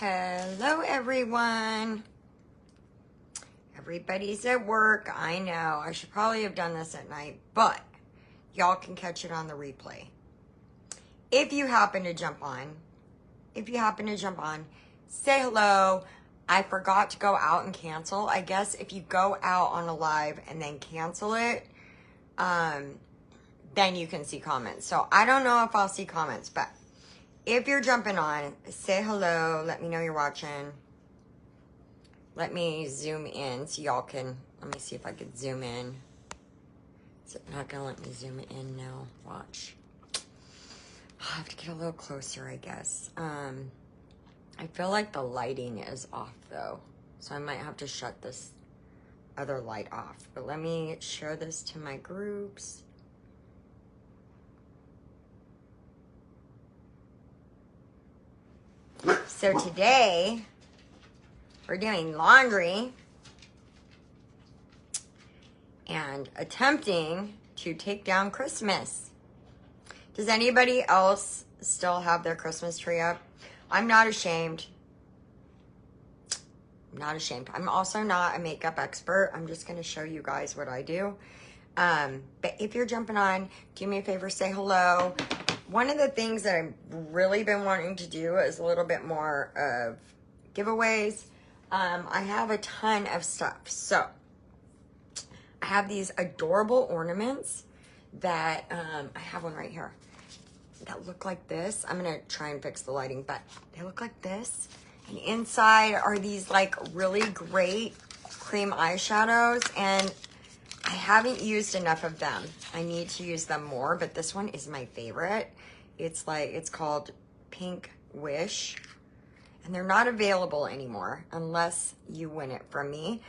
Hello, everyone. Everybody's at work. I know. I should probably have done this at night, but y'all can catch it on the replay. If you happen to jump on, say hello. I forgot to go out and cancel. I guess if you go out on a live and then cancel it, then you can see comments. So I don't know if I'll see comments, but if you're jumping on, say hello. Let me know you're watching. Let me zoom in so y'all can, let me see if I could zoom in. Is it not gonna let me zoom in now? Watch. I'll have to get a little closer, I guess. I feel like the lighting is off though, so I might have to shut this other light off. But let me share this to my groups. So today, we're doing laundry and attempting to take down Christmas. Does anybody else still have their Christmas tree up? I'm not ashamed. I'm also not a makeup expert. I'm just going to show you guys what I do. But if you're jumping on, do me a favor, say hello. One of the things that I've really been wanting to do is a little bit more of giveaways. I have a ton of stuff. So I have these adorable ornaments that I have one right here that look like this. I'm gonna try and fix the lighting, but they look like this. And inside are these like really great cream eyeshadows, and I haven't used enough of them. I need to use them more, but this one is my favorite. It's called Pink Wish, and they're not available anymore unless you win it from me.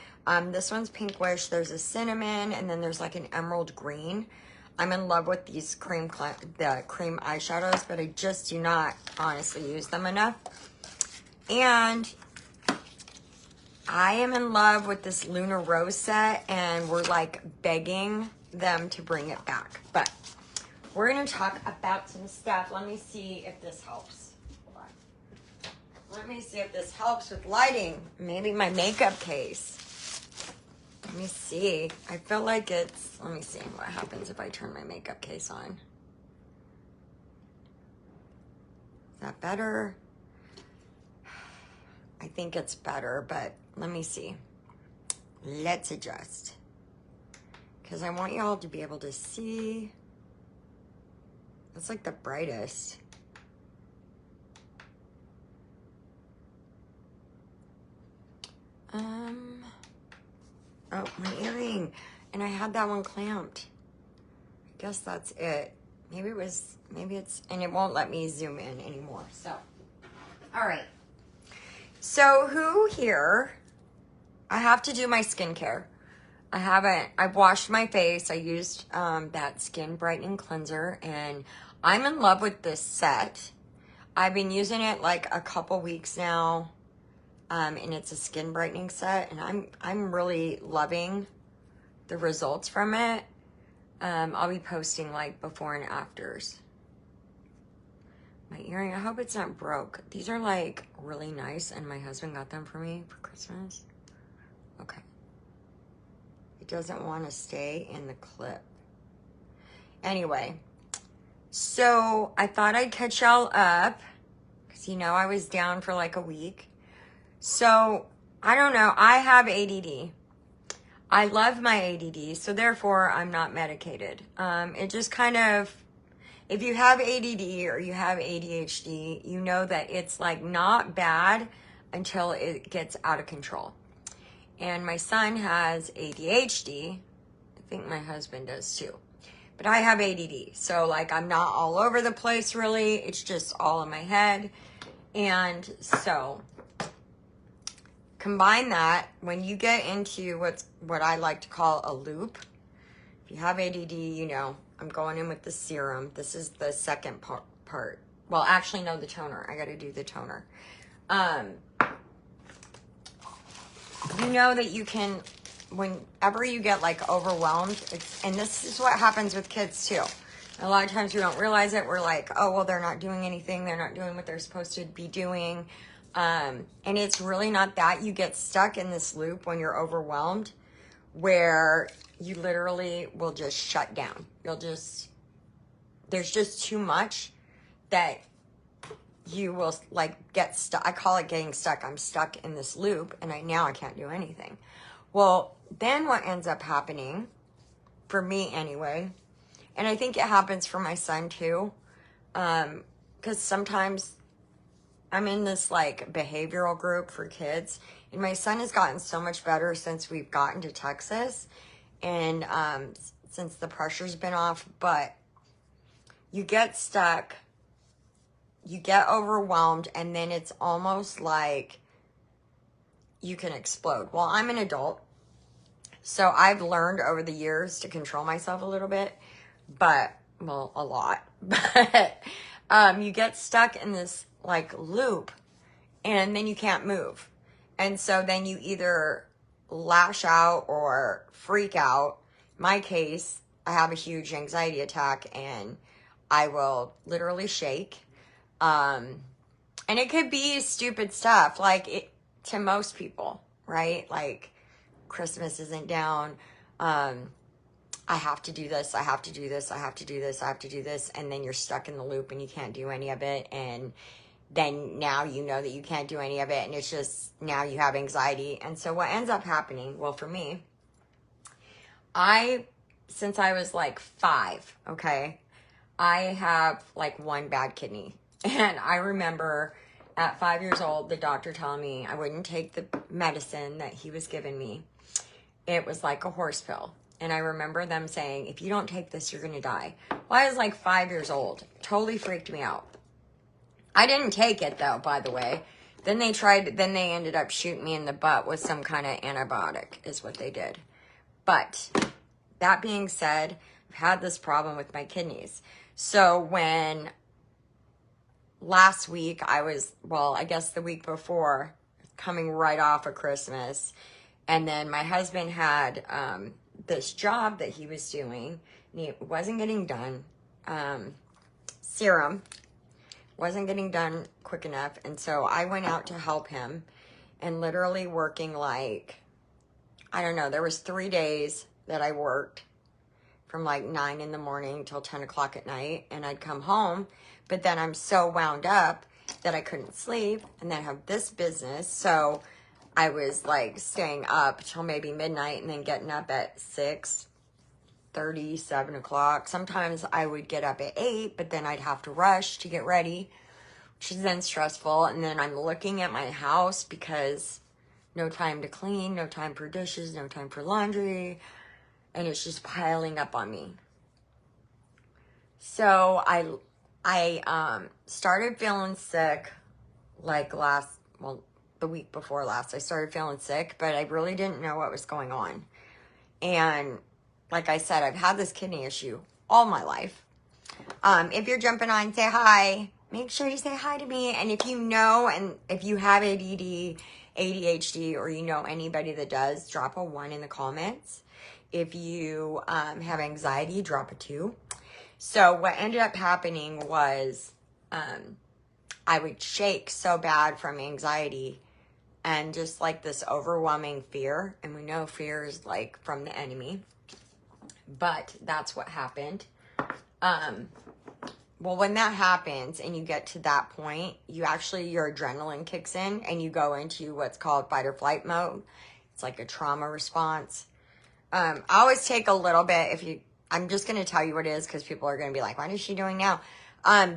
This one's Pink Wish. There's a cinnamon, and then there's like an emerald green. I'm in love with these cream eyeshadows, but I just do not honestly use them enough. And I am in love with this Lunar Rose set, and we're like begging them to bring it back. But we're gonna talk about some stuff. Let me see if this helps. Hold on. Let me see if this helps with lighting. Maybe my makeup case. Let me see. I feel like it's, let me see what happens if I turn my makeup case on. Is that better? I think it's better, but let me see. Let's adjust. Because I want y'all to be able to see. That's like the brightest. Oh, my earring. And I had that one clamped. I guess that's it. Maybe it's, and it won't let me zoom in anymore. So, all right. So who here, I have to do my skincare. I've washed my face. I used that skin brightening cleanser, and I'm in love with this set. I've been using it like a couple weeks now. And it's a skin brightening set, and I'm really loving the results from it. I'll be posting like before and afters. My earring, I hope it's not broke. These are like really nice, and my husband got them for me for Christmas. Okay. It doesn't want to stay in the clip. Anyway, so I thought I'd catch y'all up, because you know I was down for like a week. So, I don't know. I have ADD. I love my ADD, so therefore I'm not medicated. It just kind of, if you have ADD or you have ADHD, you know that it's like not bad until it gets out of control. And my son has ADHD. I think my husband does too. But I have ADD. So like I'm not all over the place really. It's just all in my head. And so combine that when you get into what I like to call a loop. If you have ADD, you know, I'm going in with the serum. This is the second part. Well, actually, no, the toner. I got to do the toner. You know that you can, whenever you get like overwhelmed, and this is what happens with kids too. A lot of times we don't realize it. We're like, oh, well, they're not doing anything. They're not doing what they're supposed to be doing. And it's really not that. You get stuck in this loop when you're overwhelmed where you literally will just shut down. There's just too much that you will like get stuck. I call it getting stuck. I'm stuck in this loop and now I can't do anything. Well, then what ends up happening, for me anyway, and I think it happens for my son too, because sometimes I'm in this like behavioral group for kids, and my son has gotten so much better since we've gotten to Texas, and since the pressure's been off. But you get stuck, you get overwhelmed, and then it's almost like you can explode. Well, I'm an adult, so I've learned over the years to control myself a little bit, but, well, a lot. But you get stuck in this like loop, and then you can't move. And so then you either lash out or freak out. In my case, I have a huge anxiety attack and I will literally shake. And it could be stupid stuff, like it to most people, right? Like Christmas isn't down. I have to do this. I have to do this. I have to do this. I have to do this. And then you're stuck in the loop and you can't do any of it. And then now you know that you can't do any of it. And it's just, now you have anxiety. And so what ends up happening, well, for me, since I was like 5, okay, I have like one bad kidney. And I remember at 5 years old, the doctor telling me I wouldn't take the medicine that he was giving me. It was like a horse pill. And I remember them saying, if you don't take this, you're going to die. Well, I was like 5 years old. Totally freaked me out. I didn't take it though, by the way. Then they ended up shooting me in the butt with some kind of antibiotic is what they did. But that being said, I've had this problem with my kidneys. So when last week I guess the week before, coming right off of Christmas, and then my husband had this job that he was doing, and he wasn't getting done. Serum wasn't getting done quick enough, and so I went out to help him, and literally working like, I don't know, there was 3 days that I worked from like 9 in the morning till 10 o'clock at night, and I'd come home, but then I'm so wound up that I couldn't sleep, and then I have this business, so I was like staying up till maybe midnight and then getting up at 6:30, 7 o'clock. Sometimes I would get up at 8, but then I'd have to rush to get ready, which is then stressful. And then I'm looking at my house because no time to clean, no time for dishes, no time for laundry, and it's just piling up on me. So I started feeling sick like the week before last. I started feeling sick, but I really didn't know what was going on. And like I said, I've had this kidney issue all my life. If you're jumping on, say hi. Make sure you say hi to me. And if you know, and if you have ADD, ADHD, or you know anybody that does, drop a 1 in the comments. If you have anxiety, drop a 2. So what ended up happening was I would shake so bad from anxiety and just like this overwhelming fear. And we know fear is like from the enemy. But that's what happened. Well, when that happens and you get to that point, your adrenaline kicks in and you go into what's called fight or flight mode. It's like a trauma response. I always take a little bit I'm just going to tell you what it is because people are going to be like, what is she doing now?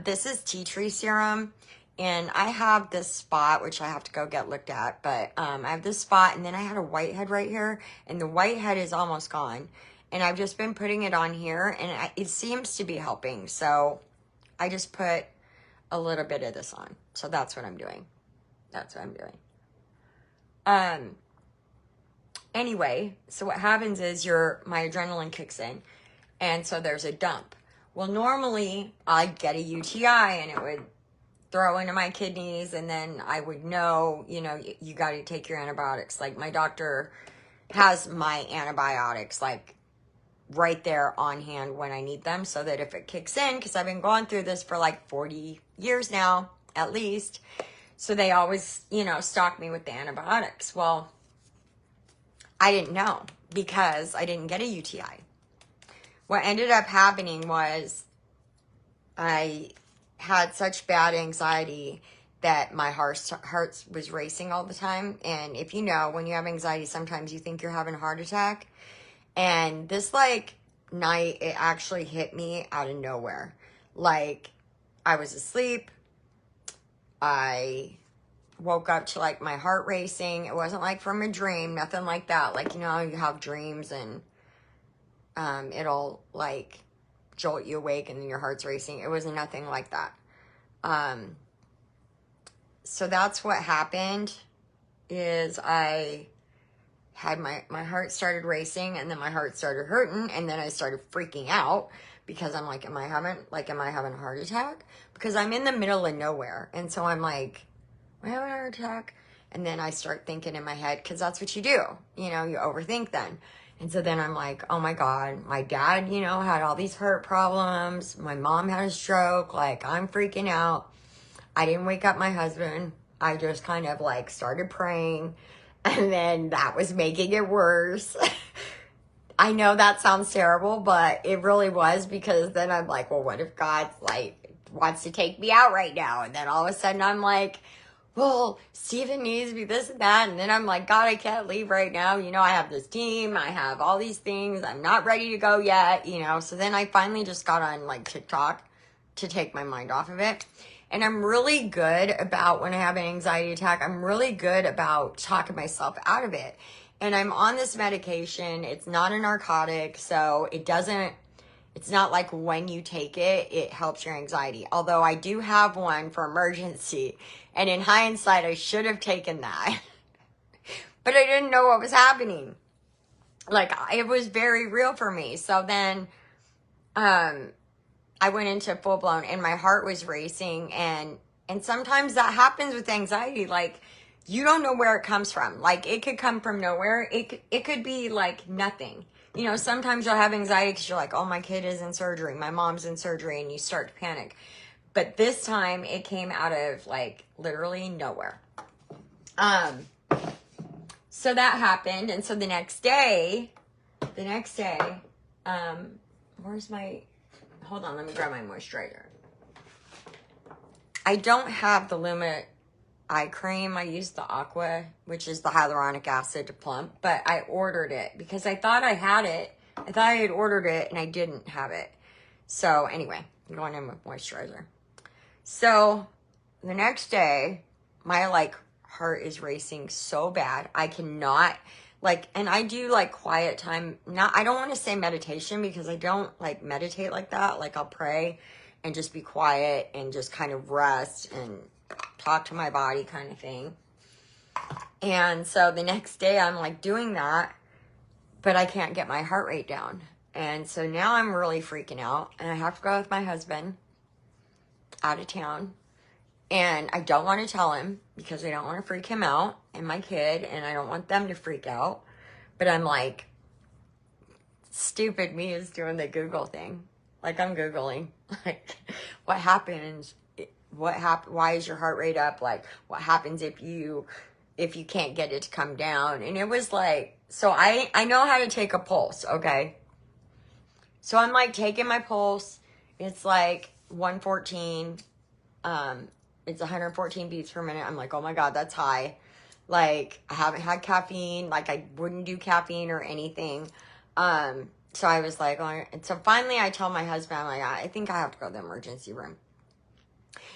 This is tea tree serum. And I have this spot, which I have to go get looked at. But I have this spot, and then I had a whitehead right here. And the whitehead is almost gone. And I've just been putting it on here. And it seems to be helping. So I just put a little bit of this on. So that's what I'm doing. Anyway, so what happens is my adrenaline kicks in. And so there's a dump. Well, normally I'd get a UTI and it would throw into my kidneys, and then I would know, you got to take your antibiotics. Like my doctor has my antibiotics like right there on hand when I need them, so that if it kicks in, because I've been going through this for like 40 years now, at least. So they always, stock me with the antibiotics. Well, I didn't know because I didn't get a UTI. What ended up happening was I had such bad anxiety that my heart was racing all the time. And if you know, when you have anxiety, sometimes you think you're having a heart attack. And this night, it actually hit me out of nowhere. Like, I was asleep. I woke up to my heart racing. It wasn't from a dream, nothing like that. You have dreams and it'll jolt you awake and then your heart's racing. It was nothing like that. So that's what happened is I had my heart started racing and then my heart started hurting and then I started freaking out because I'm like, am I having a heart attack? Because I'm in the middle of nowhere. And so I'm like, am I having a heart attack? And then I start thinking in my head, because that's what you do. You overthink then. And so then I'm like, oh my God, my dad, had all these heart problems. My mom had a stroke. I'm freaking out. I didn't wake up my husband. I just kind of started praying. And then that was making it worse. I know that sounds terrible, but it really was, because then I'm like, well, what if God wants to take me out right now? And then all of a sudden I'm like, well, Stephen needs me, this and that. And then I'm like, God, I can't leave right now. I have this team. I have all these things. I'm not ready to go yet, So then I finally just got on TikTok to take my mind off of it. And I'm really good about, when I have an anxiety attack, I'm really good about talking myself out of it. And I'm on this medication. It's not a narcotic, so it's not like when you take it, it helps your anxiety. Although I do have one for emergency. And in hindsight, I should have taken that. But I didn't know what was happening. It was very real for me. So then, I went into full blown and my heart was racing, and sometimes that happens with anxiety. You don't know where it comes from. It could come from nowhere. It could be nothing. Sometimes you'll have anxiety because you're like, oh, my kid is in surgery. My mom's in surgery, and you start to panic. But this time it came out of literally nowhere. So that happened. And so the next day, hold on, let me grab my moisturizer. I don't have the Luma eye cream. I used the Aqua, which is the hyaluronic acid to plump, but I ordered it because I thought I had it. I thought I had ordered it and I didn't have it. So anyway, I'm going in with moisturizer. So the next day, my heart is racing so bad. I cannot and I do quiet time. I don't want to say meditation because I don't meditate like that. I'll pray and just be quiet and just kind of rest and talk to my body kind of thing. And so the next day I'm doing that, but I can't get my heart rate down. And so now I'm really freaking out, and I have to go with my husband out of town. And I don't want to tell him because I don't want to freak him out and my kid, and I don't want them to freak out. But I'm stupid me is doing the Google thing. I'm Googling, what happens, why is your heart rate up? What happens if you can't get it to come down? And it was so I know how to take a pulse, okay? So I'm taking my pulse. It's 114. It's 114 beats per minute. I'm oh my God, that's high. I haven't had caffeine. I wouldn't do caffeine or anything. So I was oh, and so finally I tell my husband, I'm I think I have to go to the emergency room.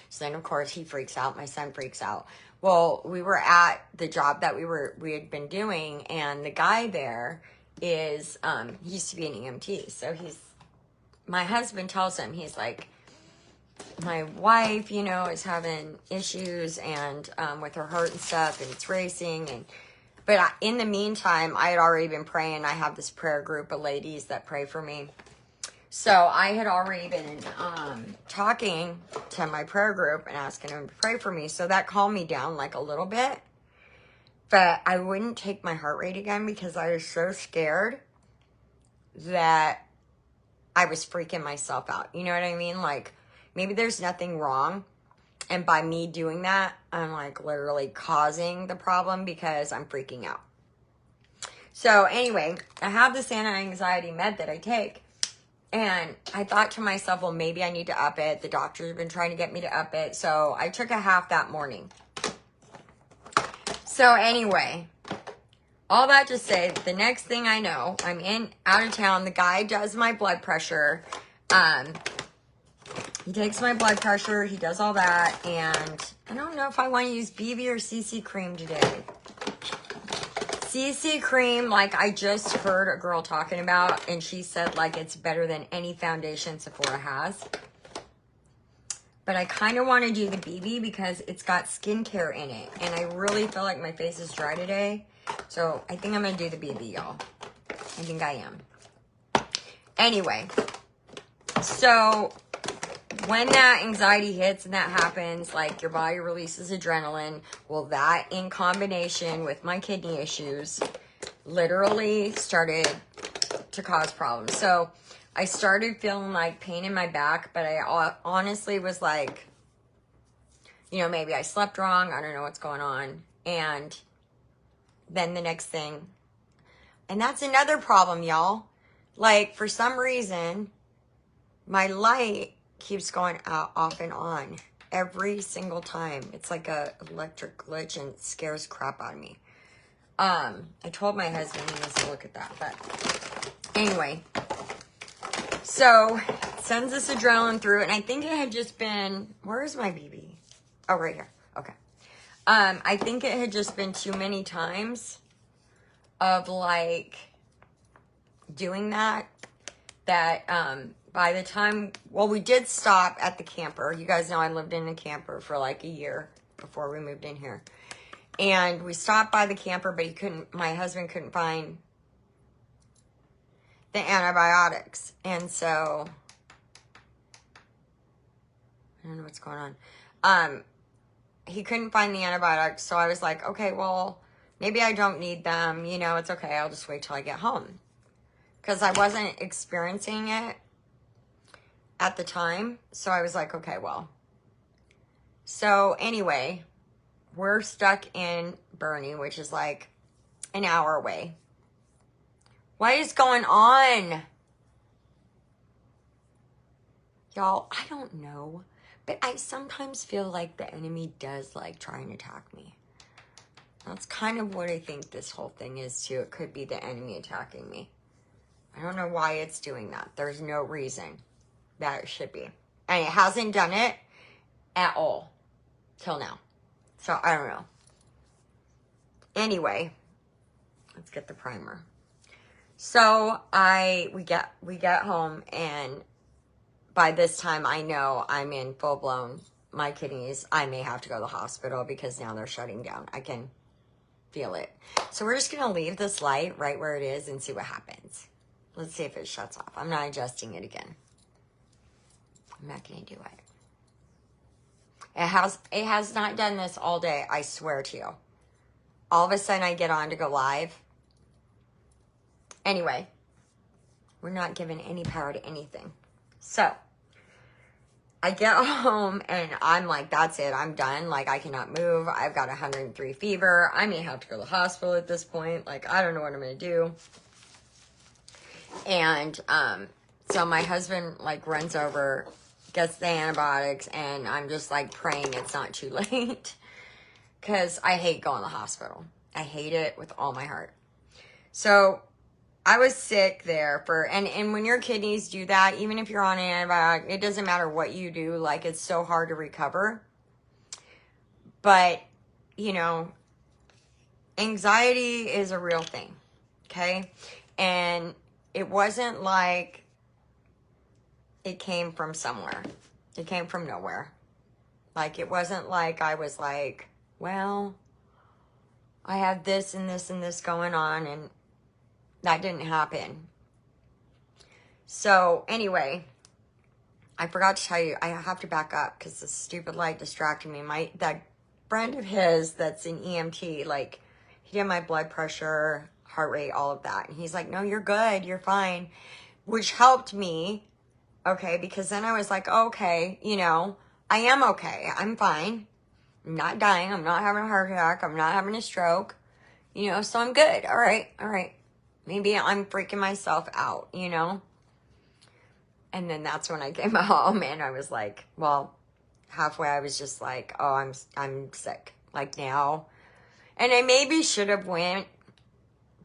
So then of course he freaks out. My son freaks out. Well, we were at the job that we had been doing, and the guy there is, he used to be an EMT. So my husband tells him, he's my wife, is having issues and with her heart and stuff, and it's racing. But in the meantime, I had already been praying. I have this prayer group of ladies that pray for me. So I had already been talking to my prayer group and asking them to pray for me. So that calmed me down a little bit. But I wouldn't take my heart rate again because I was so scared that I was freaking myself out. You know what I mean? Maybe there's nothing wrong, And by me doing that, I'm like literally causing the problem because I'm freaking out. So anyway, I have this anti-anxiety med that I take. And I thought to myself, well, maybe I need to up it. The doctors have been trying to get me to up it. So I took a half that morning. So anyway, all that to say, the next thing I know, I'm out of town. The guy does my blood pressure. He takes my blood pressure. He does all that. And I don't know if I want to use BB or CC cream today. CC cream, like I just heard a girl talking about, and she said like it's better than any foundation Sephora has. But I kind of want to do the BB because it's got skincare in it. And I really feel like my face is dry today. So I think I'm going to do the BB, y'all. I think I am. Anyway, so when that anxiety hits and that happens, like your body releases adrenaline. Well, that in combination with my kidney issues literally started to cause problems. So I started feeling like pain in my back, but I honestly was like, you know, maybe I slept wrong. I don't know what's going on. And then the next thing, and that's another problem, y'all. Like for some reason, my light keeps going out, off and on every single time. It's like a electric glitch and it scares crap out of me. I told my husband he needs to look at that, but anyway, so sends this adrenaline through, and I think it had just been, where is my BB? Oh, right here. Okay. I think it had just been too many times of like doing that, by the time, well, we did stop at the camper. You guys know I lived in a camper for like a year before we moved in here. And we stopped by the camper, but my husband couldn't find the antibiotics. And so, I don't know what's going on. He couldn't find the antibiotics. So I was like, okay, well, maybe I don't need them. You know, it's okay. I'll just wait till I get home. Because I wasn't experiencing it at the time. So I was like, okay, well. So anyway, we're stuck in Boerne, which is like an hour away. What is going on? Y'all, I don't know. But I sometimes feel like the enemy does like try and attack me. That's kind of what I think this whole thing is too. It could be the enemy attacking me. I don't know why it's doing that. There's no reason that it should be. And it hasn't done it at all till now. So I don't know. Anyway, let's get the primer. So we get home, and by this time I know I'm in full blown my kidneys. I may have to go to the hospital because now they're shutting down. I can feel it. So we're just gonna leave this light right where it is and see what happens. Let's see if it shuts off. I'm not adjusting it again. I'm not gonna do it. It has not done this all day, I swear to you. All of a sudden I get on to go live. Anyway, we're not giving any power to anything. So, I get home and I'm like, that's it, I'm done. Like, I cannot move. I've got 103 fever. I may have to go to the hospital at this point. Like, I don't know what I'm gonna do. And, so my husband, like, runs over, gets the antibiotics, and I'm just, like, praying it's not too late. Because I hate going to the hospital. I hate it with all my heart. So, I was sick there and when your kidneys do that, even if you're on an antibiotic, it doesn't matter what you do, like, it's so hard to recover. But, you know, anxiety is a real thing, okay? And it wasn't like it came from somewhere. It came from nowhere. Like, it wasn't like I was like, well, I have this and this and this going on, and that didn't happen. So, anyway, I forgot to tell you, I have to back up because the stupid light distracted me. That friend of his that's an EMT, like, he did my blood pressure, heart rate, all of that. And he's like, no, you're good, you're fine. Which helped me, okay, because then I was like, okay, you know, I am okay. I'm fine. I'm not dying. I'm not having a heart attack. I'm not having a stroke. You know, so I'm good. All right. All right. Maybe I'm freaking myself out, you know? And then that's when I came home and I was like, well, halfway I was just like, oh, I'm sick. Like now. And I maybe should have went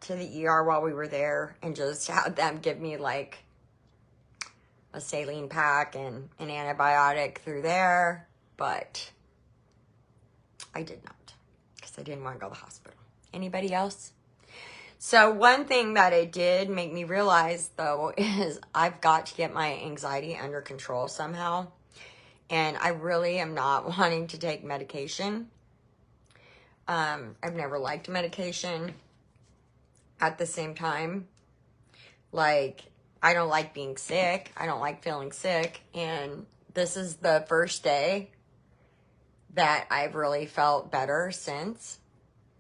to the ER while we were there and just had them give me like a saline pack and an antibiotic through there. But I did not because I didn't want to go to the hospital. Anybody else? So one thing that it did make me realize, though, is I've got to get my anxiety under control somehow. And I really am not wanting to take medication. I've never liked medication. At the same time, like, I don't like being sick. I don't like feeling sick. And this is the first day that I've really felt better since.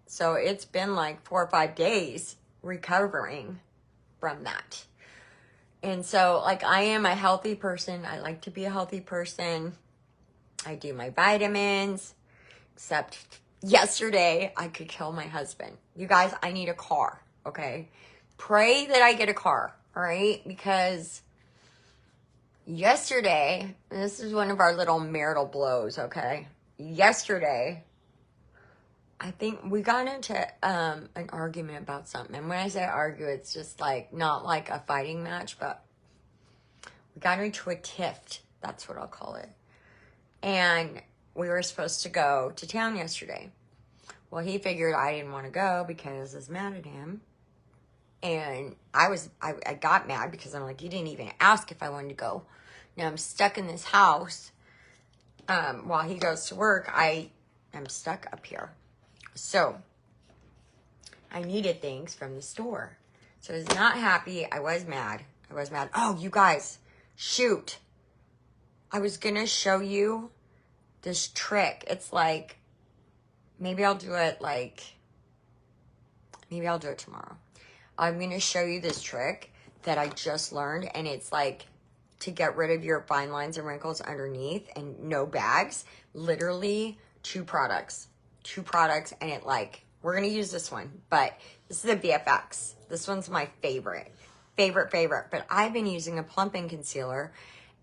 So it's been like 4 or 5 days recovering from that. And so, like, I am a healthy person. I like to be a healthy person. I do my vitamins. Except yesterday, I could kill my husband. You guys, I need a car, okay? Pray that I get a car, all right? Because yesterday, this is one of our little marital blows, okay? Yesterday, I think we got into an argument about something. And when I say argue, it's just like, not like a fighting match, but we got into a tiff. That's what I'll call it. And we were supposed to go to town yesterday. Well, he figured I didn't want to go because I was mad at him. And I got mad because I'm like, you didn't even ask if I wanted to go. Now I'm stuck in this house. While he goes to work, I am stuck up here. So, I needed things from the store. So, I was not happy. I was mad. Oh, you guys, shoot. I was going to show you this trick. It's like, maybe I'll do it tomorrow. I'm going to show you this trick that I just learned. And it's like to get rid of your fine lines and wrinkles underneath and no bags. Literally 2 products. And it like, we're going to use this one, but this is a VFX. This one's my favorite, but I've been using a plumping concealer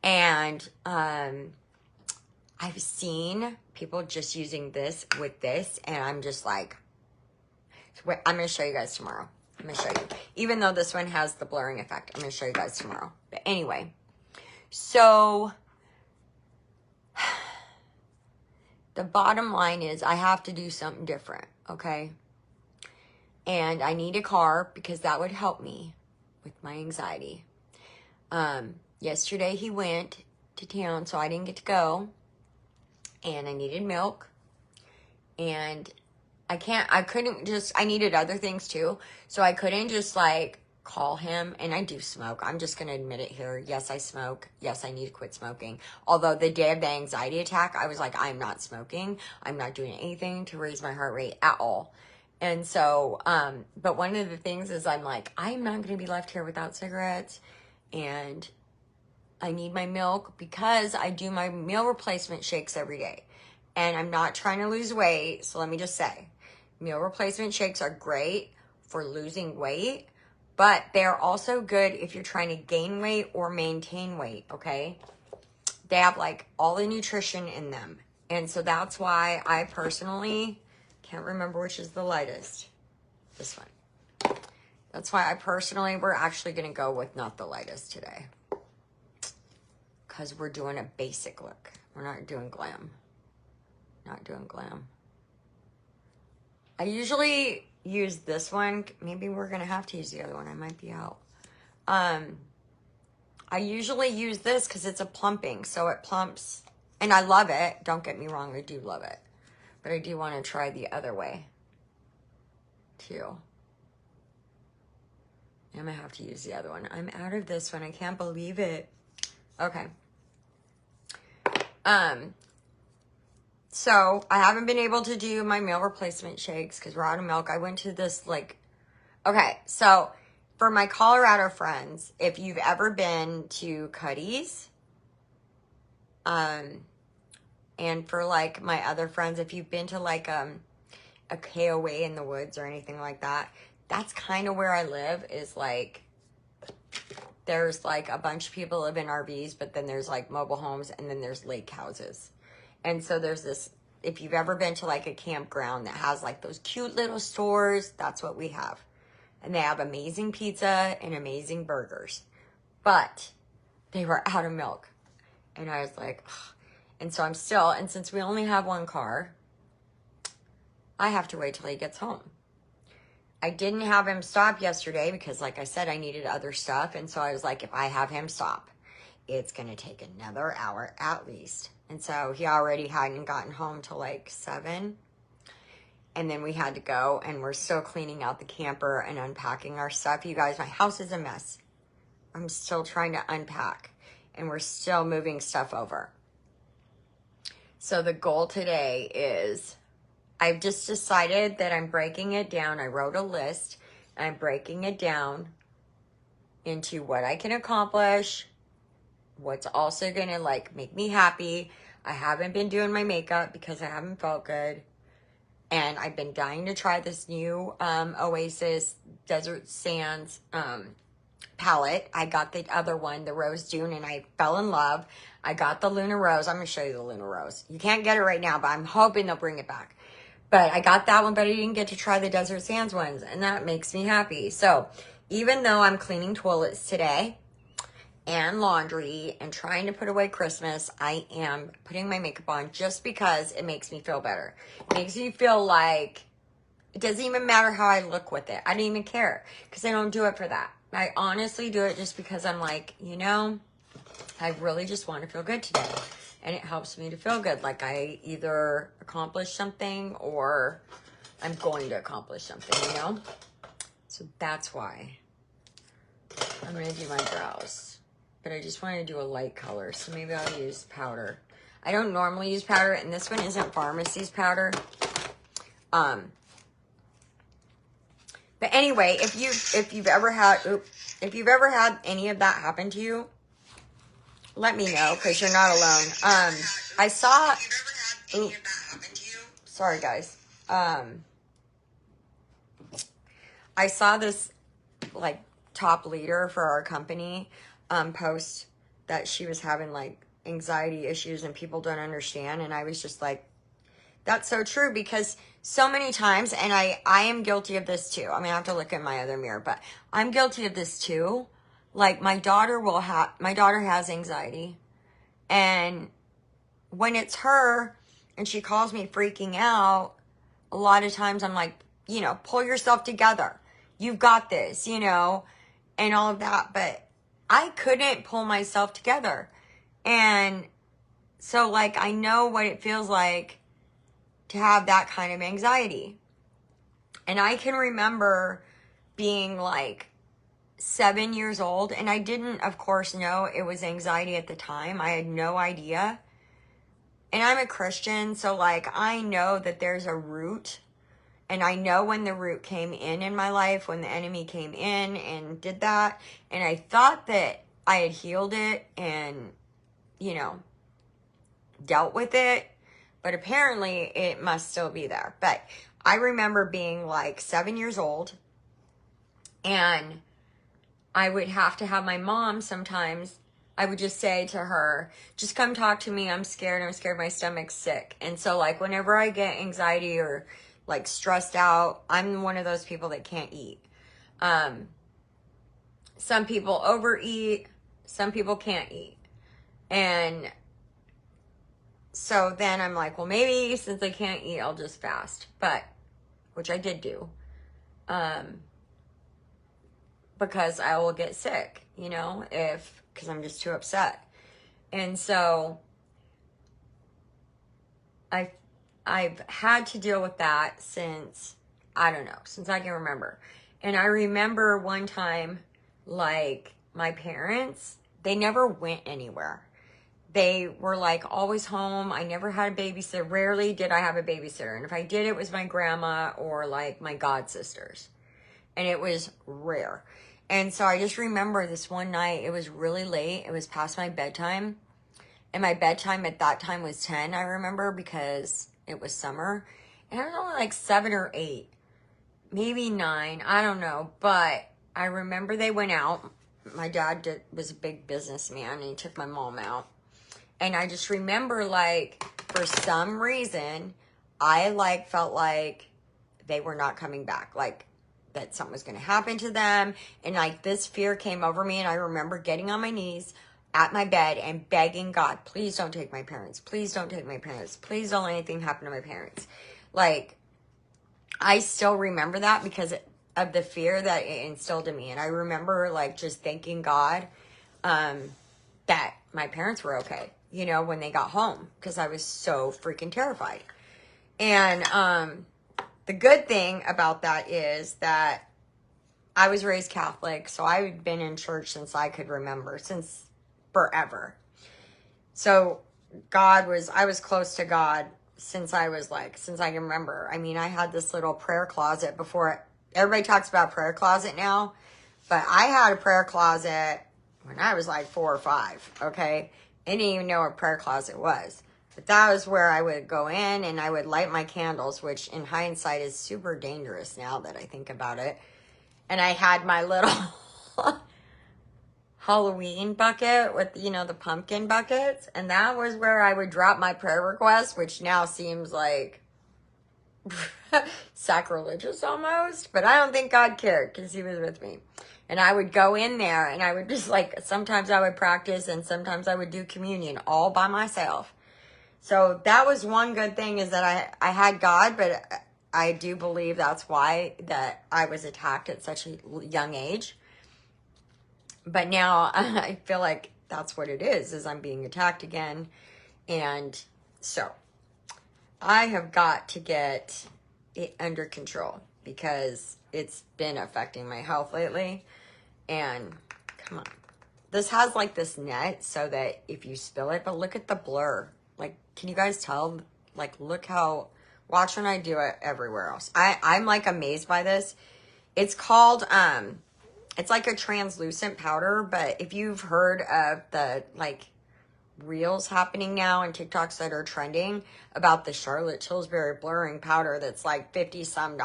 and, I've seen people just using this with this and I'm just like, I'm going to show you guys tomorrow. I'm going to show you, even though this one has the blurring effect, I'm going to show you guys tomorrow. But anyway, so the bottom line is I have to do something different, okay? And I need a car because that would help me with my anxiety. Yesterday he went to town, so I didn't get to go. And I needed milk. And I needed other things too. So I couldn't just like call him, and I do smoke. I'm just going to admit it here. Yes, I smoke. Yes, I need to quit smoking. Although the day of the anxiety attack, I was like, I'm not smoking. I'm not doing anything to raise my heart rate at all. And so, but one of the things is I'm like, I'm not going to be left here without cigarettes. And I need my milk because I do my meal replacement shakes every day. And I'm not trying to lose weight. So let me just say, meal replacement shakes are great for losing weight. But they're also good if you're trying to gain weight or maintain weight, okay? They have like all the nutrition in them. And so that's why I personally can't remember which is the lightest. This one. That's why we're actually going to go with not the lightest today. Because we're doing a basic look. We're not doing glam. I usually use this one. Maybe we're going to have to use the other one. I might be out. I usually use this because it's a plumping. So it plumps. And I love it. Don't get me wrong. I do love it. But I do want to try the other way. Too. I'm going to have to use the other one. I'm out of this one. I can't believe it. Okay. So I haven't been able to do my meal replacement shakes because we're out of milk. I went to this okay, so for my Colorado friends, if you've ever been to Cuddy's, And for like my other friends, if you've been to like a KOA in the woods or anything like that, that's kind of where I live, is like there's like a bunch of people live in RVs, but then there's like mobile homes, and then there's lake houses. And so there's this, if you've ever been to like a campground that has like those cute little stores, that's what we have. And they have amazing pizza and amazing burgers. But they were out of milk. And I was like, ugh. And so I'm still, and since we only have one car, I have to wait till he gets home. I didn't have him stop yesterday because, like I said, I needed other stuff. And so I was like, if I have him stop, it's going to take another hour at least. And so he already hadn't gotten home till like 7. And then we had to go, and we're still cleaning out the camper and unpacking our stuff. You guys, my house is a mess. I'm still trying to unpack, and we're still moving stuff over. So the goal today is, I've just decided that I'm breaking it down. I wrote a list. I'm breaking it down into what I can accomplish, what's also going to like make me happy. I haven't been doing my makeup because I haven't felt good. And I've been dying to try this new Oasis Desert Sands palette. I got the other one, the Rose Dune, and I fell in love. I got the Luna Rose. I'm going to show you the Luna Rose. You can't get it right now, but I'm hoping they'll bring it back. But I got that one, but I didn't get to try the Desert Sands ones, and that makes me happy. So even though I'm cleaning toilets today and laundry and trying to put away Christmas, I am putting my makeup on just because it makes me feel better. It makes me feel like it doesn't even matter how I look with it. I don't even care because I don't do it for that. I honestly do it just because I'm like, you know, I really just want to feel good today. And it helps me to feel good. Like I either accomplished something or I'm going to accomplish something, you know? So that's why I'm going to do my brows. But I just want to do a light color. So maybe I'll use powder. I don't normally use powder, and this one isn't Pharmacy's powder. But anyway, if you've ever had any of that happen to you, let me know, because you're not alone. I saw, sorry guys. I saw this like top leader for our company post that she was having like anxiety issues and people don't understand. And I was just like, that's so true, because so many times, and I am guilty of this too. I mean, I have to look in my other mirror, but I'm guilty of this too. Like my daughter has anxiety, and when it's her and she calls me freaking out, a lot of times I'm like, you know, pull yourself together. You've got this, you know, and all of that. But I couldn't pull myself together. And so like, I know what it feels like to have that kind of anxiety. And I can remember being like 7 years old, and I didn't, of course, know it was anxiety at the time. I had no idea. And I'm a Christian, so like I know that there's a root, and I know when the root came in my life, when the enemy came in and did that, and I thought that I had healed it and, you know, dealt with it, but apparently it must still be there. But I remember being like 7 years old, and I would have to have my mom sometimes. I would just say to her, just come talk to me. I'm scared. My stomach's sick. And so like whenever I get anxiety or like stressed out, I'm one of those people that can't eat. Some people overeat, some people can't eat. And so then I'm like, well, maybe since I can't eat, I'll just fast. But, which I did do. Because I will get sick, you know, because I'm just too upset. And so I've had to deal with that since, I don't know, since I can remember. And I remember one time, like, my parents, they never went anywhere. They were like always home. I never had a babysitter. Rarely did I have a babysitter. And if I did, it was my grandma or like my god sisters. And it was rare. And so I just remember this one night, it was really late. It was past my bedtime. And my bedtime at that time was 10, I remember, because it was summer. And I was only like 7 or 8, maybe 9, I don't know. But I remember they went out. My dad was a big businessman, and he took my mom out. And I just remember, like, for some reason, I, like, felt like they were not coming back. Like, that something was going to happen to them. And, like, this fear came over me. And I remember getting on my knees at my bed and begging God, please don't take my parents. Please don't take my parents. Please don't let anything happen to my parents. Like, I still remember that because of the fear that it instilled in me. And I remember, like, just thanking God that my parents were okay, you know, when they got home, because I was so freaking terrified. And the good thing about that is that I was raised Catholic, so I've been in church since I could remember, since forever. So I was close to God since I can remember. I mean, I had this little prayer closet before. Everybody talks about prayer closet now, but I had a prayer closet when I was like 4 or 5, okay? I didn't even know what prayer closet was. But that was where I would go in and I would light my candles, which in hindsight is super dangerous now that I think about it. And I had my little Halloween bucket with, you know, the pumpkin buckets. And that was where I would drop my prayer requests, which now seems like sacrilegious almost. But I don't think God cared because he was with me. And I would go in there and I would just, like, sometimes I would practice and sometimes I would do communion all by myself. So that was one good thing, is that I had God, but I do believe that's why that I was attacked at such a young age. But now I feel like that's what it is I'm being attacked again. And so I have got to get it under control because it's been affecting my health lately. And come on, this has like this net so that if you spill it, but look at the blur. Like, can you guys tell? Like, look how, watch when I do it everywhere else. I'm like amazed by this. It's called, it's like a translucent powder, but if you've heard of the like reels happening now and TikToks that are trending about the Charlotte Tilbury blurring powder that's like $50 some.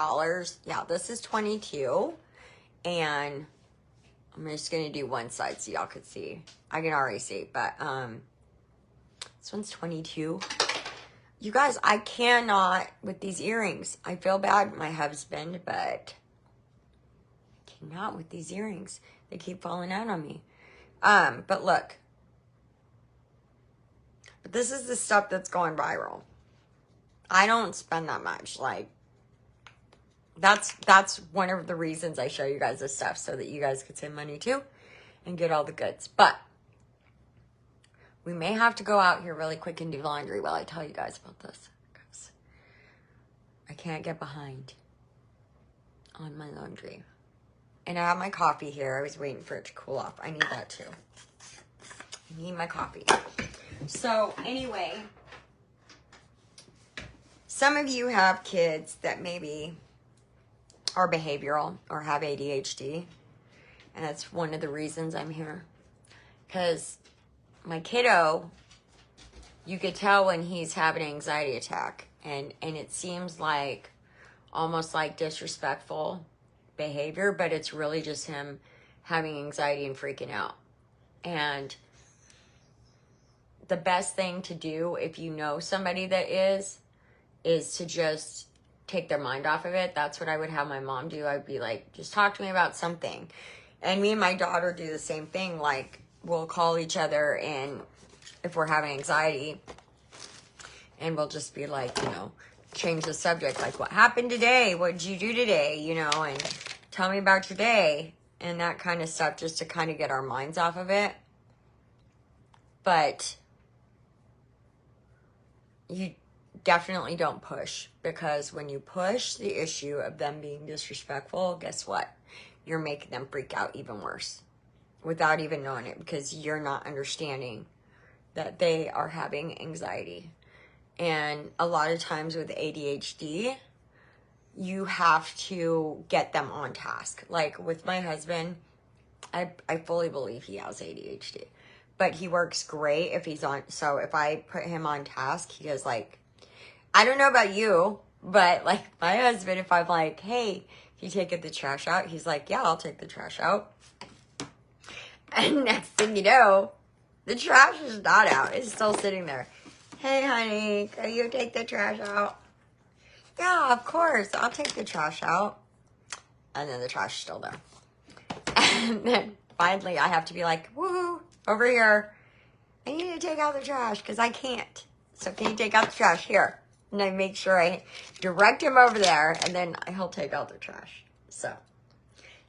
Yeah, this is 22. And I'm just going to do one side so y'all could see. I can already see, but this one's 22. You guys, I cannot with these earrings. I feel bad, my husband, but I cannot with these earrings. They keep falling out on me. But look. But this is the stuff that's going viral. I don't spend that much. Like, that's one of the reasons I show you guys this stuff, so that you guys could save money too and get all the goods. But we may have to go out here really quick and do laundry while I tell you guys about this, because I can't get behind on my laundry. And I have my coffee here. I was waiting for it to cool off. I need that too. I need my coffee. So anyway, some of you have kids that maybe are behavioral or have ADHD. And that's one of the reasons I'm here. Because my kiddo, you could tell when he's having an anxiety attack. And it seems like almost like disrespectful behavior, but it's really just him having anxiety and freaking out. And the best thing to do if you know somebody that is to just take their mind off of it. That's what I would have my mom do. I'd be like, just talk to me about something. And me and my daughter do the same thing. Like, we'll call each other, and if we're having anxiety, and we'll just be like, you know, change the subject. Like, what happened today? What did you do today? You know, and tell me about your day. And that kind of stuff, just to kind of get our minds off of it. But you definitely don't push, because when you push the issue of them being disrespectful, guess what? You're making them freak out even worse without even knowing it, because you're not understanding that they are having anxiety. And a lot of times with ADHD, you have to get them on task. Like with my husband, I fully believe he has ADHD. but he works great if he's on. So if I put him on task, he does like, I don't know about you, but like my husband, if I'm like, hey, you taking the trash out? He's like, yeah, I'll take the trash out. And next thing you know, the trash is not out. It's still sitting there. Hey, honey, can you take the trash out? Yeah, of course. I'll take the trash out. And then the trash is still there. And then finally I have to be like, woo, over here. I need to take out the trash because I can't. So can you take out the trash here? And I make sure I direct him over there, and then he'll take out the trash. So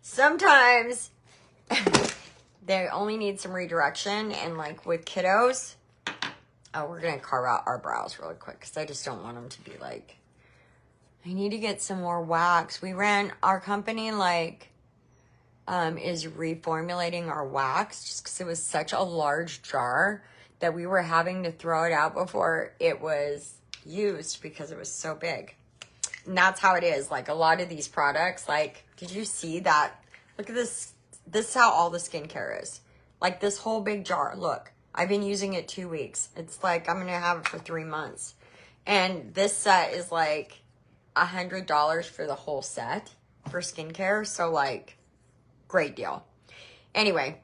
sometimes they only need some redirection, and like with kiddos, oh, we're going to carve out our brows really quick because I just don't want them to be like, I need to get some more wax. Our company like is reformulating our wax just because it was such a large jar that we were having to throw it out before it was used because it was so big. And that's how it is. Like a lot of these products, like, did you see that? Look at this. This is how all the skincare is. Like this whole big jar. Look, I've been using it 2 weeks. It's like I'm going to have it for 3 months. And this set is like $100 for the whole set for skincare. So like, great deal. Anyway,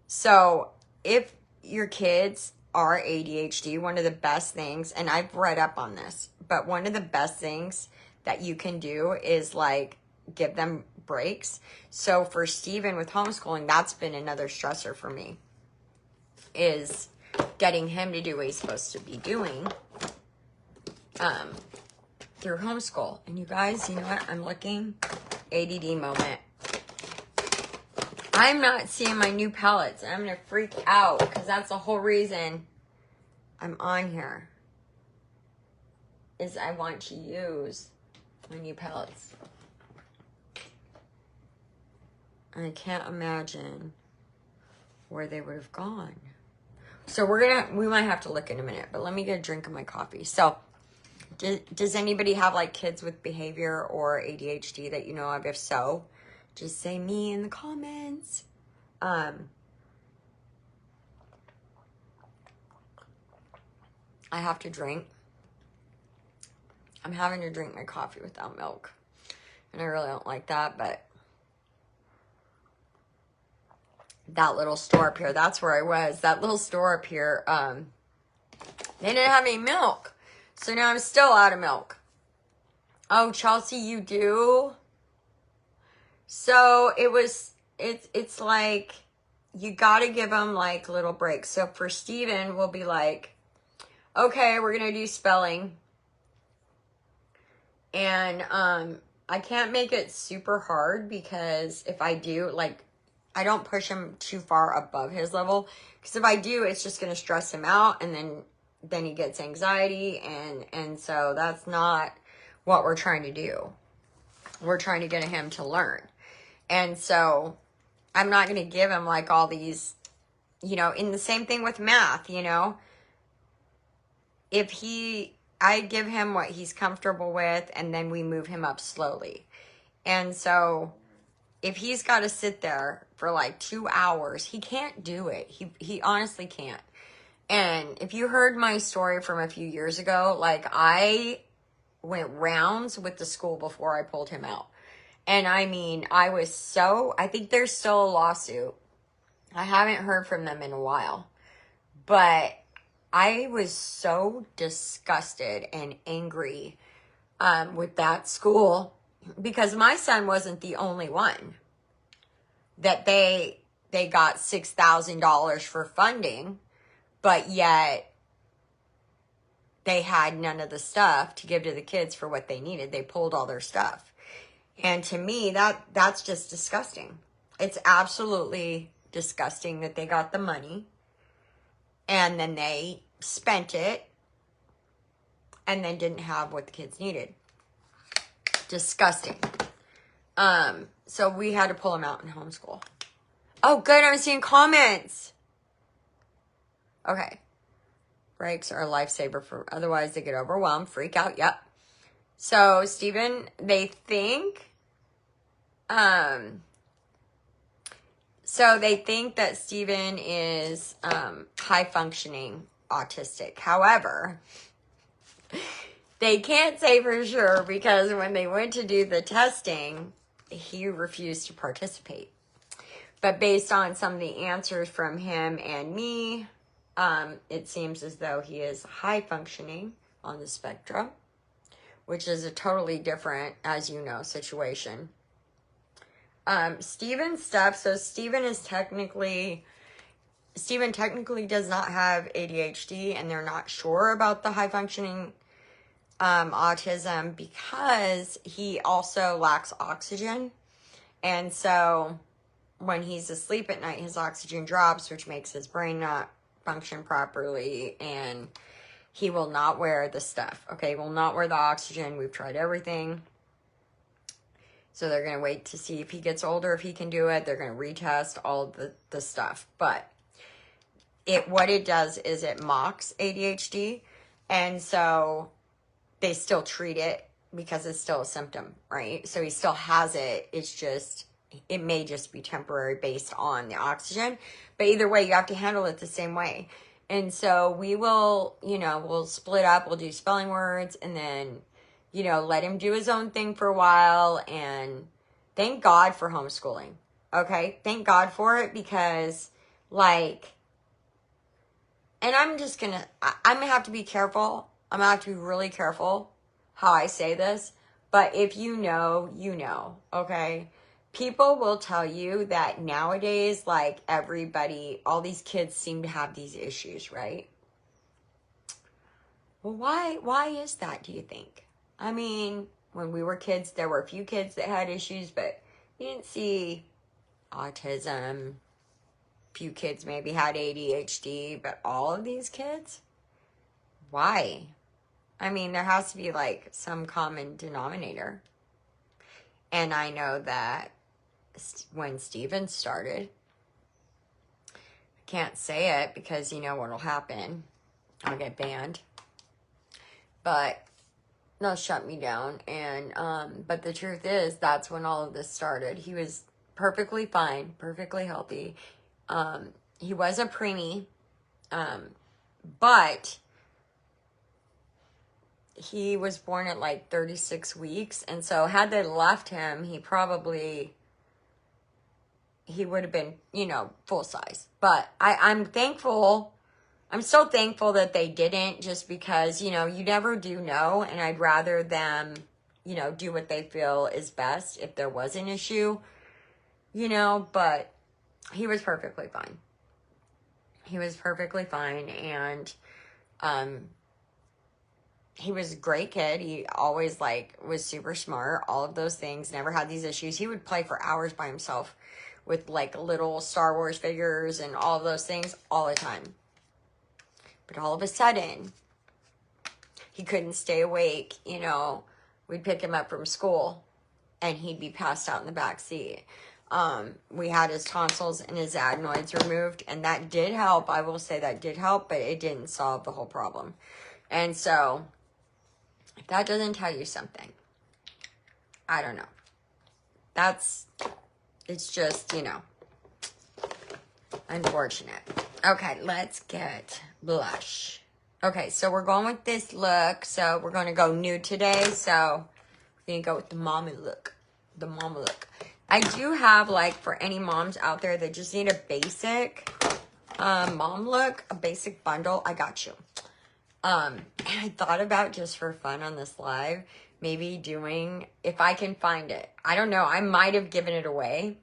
so if your kids are ADHD, one of the best things, and I've read up on this, but one of the best things that you can do is like give them breaks. So for Steven with homeschooling, that's been another stressor for me, is getting him to do what he's supposed to be doing through homeschool. And you guys, you know what? I'm looking, ADD moment. I'm not seeing my new palettes. I'm going to freak out because that's the whole reason I'm on here, is I want to use my new palettes. I can't imagine where they would have gone. So we might have to look in a minute, but let me get a drink of my coffee. So does anybody have like kids with behavior or ADHD that you know of? If so, just say me in the comments. I have to drink. I'm having to drink my coffee without milk. And I really don't like that, but that little store up here, that's where I was. That little store up here, they didn't have any milk. So now I'm still out of milk. Oh, Chelsea, you do? So it's like, you got to give them like little breaks. So for Steven, we'll be like, okay, we're going to do spelling. And I can't make it super hard because if I do, like, I don't push him too far above his level. Because if I do, it's just going to stress him out. And then he gets anxiety. And so that's not what we're trying to do. We're trying to get him to learn. And so I'm not going to give him like all these, you know, in the same thing with math, you know. I give him what he's comfortable with, and then we move him up slowly. And so if he's got to sit there for like 2 hours, he can't do it. He honestly can't. And if you heard my story from a few years ago, like I went rounds with the school before I pulled him out. And I mean, I think there's still a lawsuit. I haven't heard from them in a while. But I was so disgusted and angry with that school because my son wasn't the only one that they got $6,000 for funding, but yet they had none of the stuff to give to the kids for what they needed. They pulled all their stuff. And to me, that's just disgusting. It's absolutely disgusting that they got the money and then they spent it and then didn't have what the kids needed. Disgusting. So we had to pull them out in homeschool. Oh, good. I'm seeing comments. Okay. Breaks are a lifesaver for, otherwise they get overwhelmed, freak out. Yep. So, Steven, they think, So they think that Steven is high functioning autistic. However, they can't say for sure because when they went to do the testing, he refused to participate. But based on some of the answers from him and me, it seems as though he is high functioning on the spectrum, which is a totally different, as you know, situation. Steven's stuff, so Steven technically does not have ADHD, and they're not sure about the high functioning autism because he also lacks oxygen. And so when he's asleep at night, his oxygen drops, which makes his brain not function properly, and he will not wear the stuff. Okay, will not wear the oxygen. We've tried everything. So they're going to wait to see if he gets older, if he can do it. They're going to retest all the stuff. But what it does is it mocks ADHD. And so they still treat it because it's still a symptom, right? So he still has it. It's just, it may just be temporary based on the oxygen. But either way, you have to handle it the same way. And so we will, we'll split up. We'll do spelling words and then, let him do his own thing for a while. And thank God for homeschooling. Okay? Thank God for it because, and I'm going to have to be careful. I'm going to have to be really careful how I say this. But if you know, you know. Okay? People will tell you that nowadays, everybody, all these kids seem to have these issues, right? Well, why is that, do you think? I mean, when we were kids, there were a few kids that had issues, but you didn't see autism. Few kids maybe had ADHD, but all of these kids? Why? I mean, there has to be, some common denominator. And I know that when Steven started, I can't say it because you know what'll happen. I'll get banned. But they'll shut me down. And but the truth is, that's when all of this started. He was perfectly fine, perfectly healthy. He was a preemie, but he was born at 36 weeks. And so had they left him, he would have been, full size. But I'm thankful. I'm so thankful that they didn't, just because, you never do know. And I'd rather them, do what they feel is best if there was an issue, but he was perfectly fine. He was perfectly fine. And, he was a great kid. He always was super smart, all of those things, never had these issues. He would play for hours by himself with little Star Wars figures and all of those things all the time. But all of a sudden, he couldn't stay awake. We'd pick him up from school and he'd be passed out in the back seat. We had his tonsils and his adenoids removed, and that did help. I will say that did help, but it didn't solve the whole problem. And so, if that doesn't tell you something, I don't know. It's just, unfortunate. Okay, let's get blush. Okay, so we're going with this look. So we're going to go nude today. So we're going to go with the mommy look. The mama look. I do have, for any moms out there that just need a basic mom look, a basic bundle, I got you. And I thought about, just for fun on this live, maybe doing, if I can find it. I don't know. I might have given it away.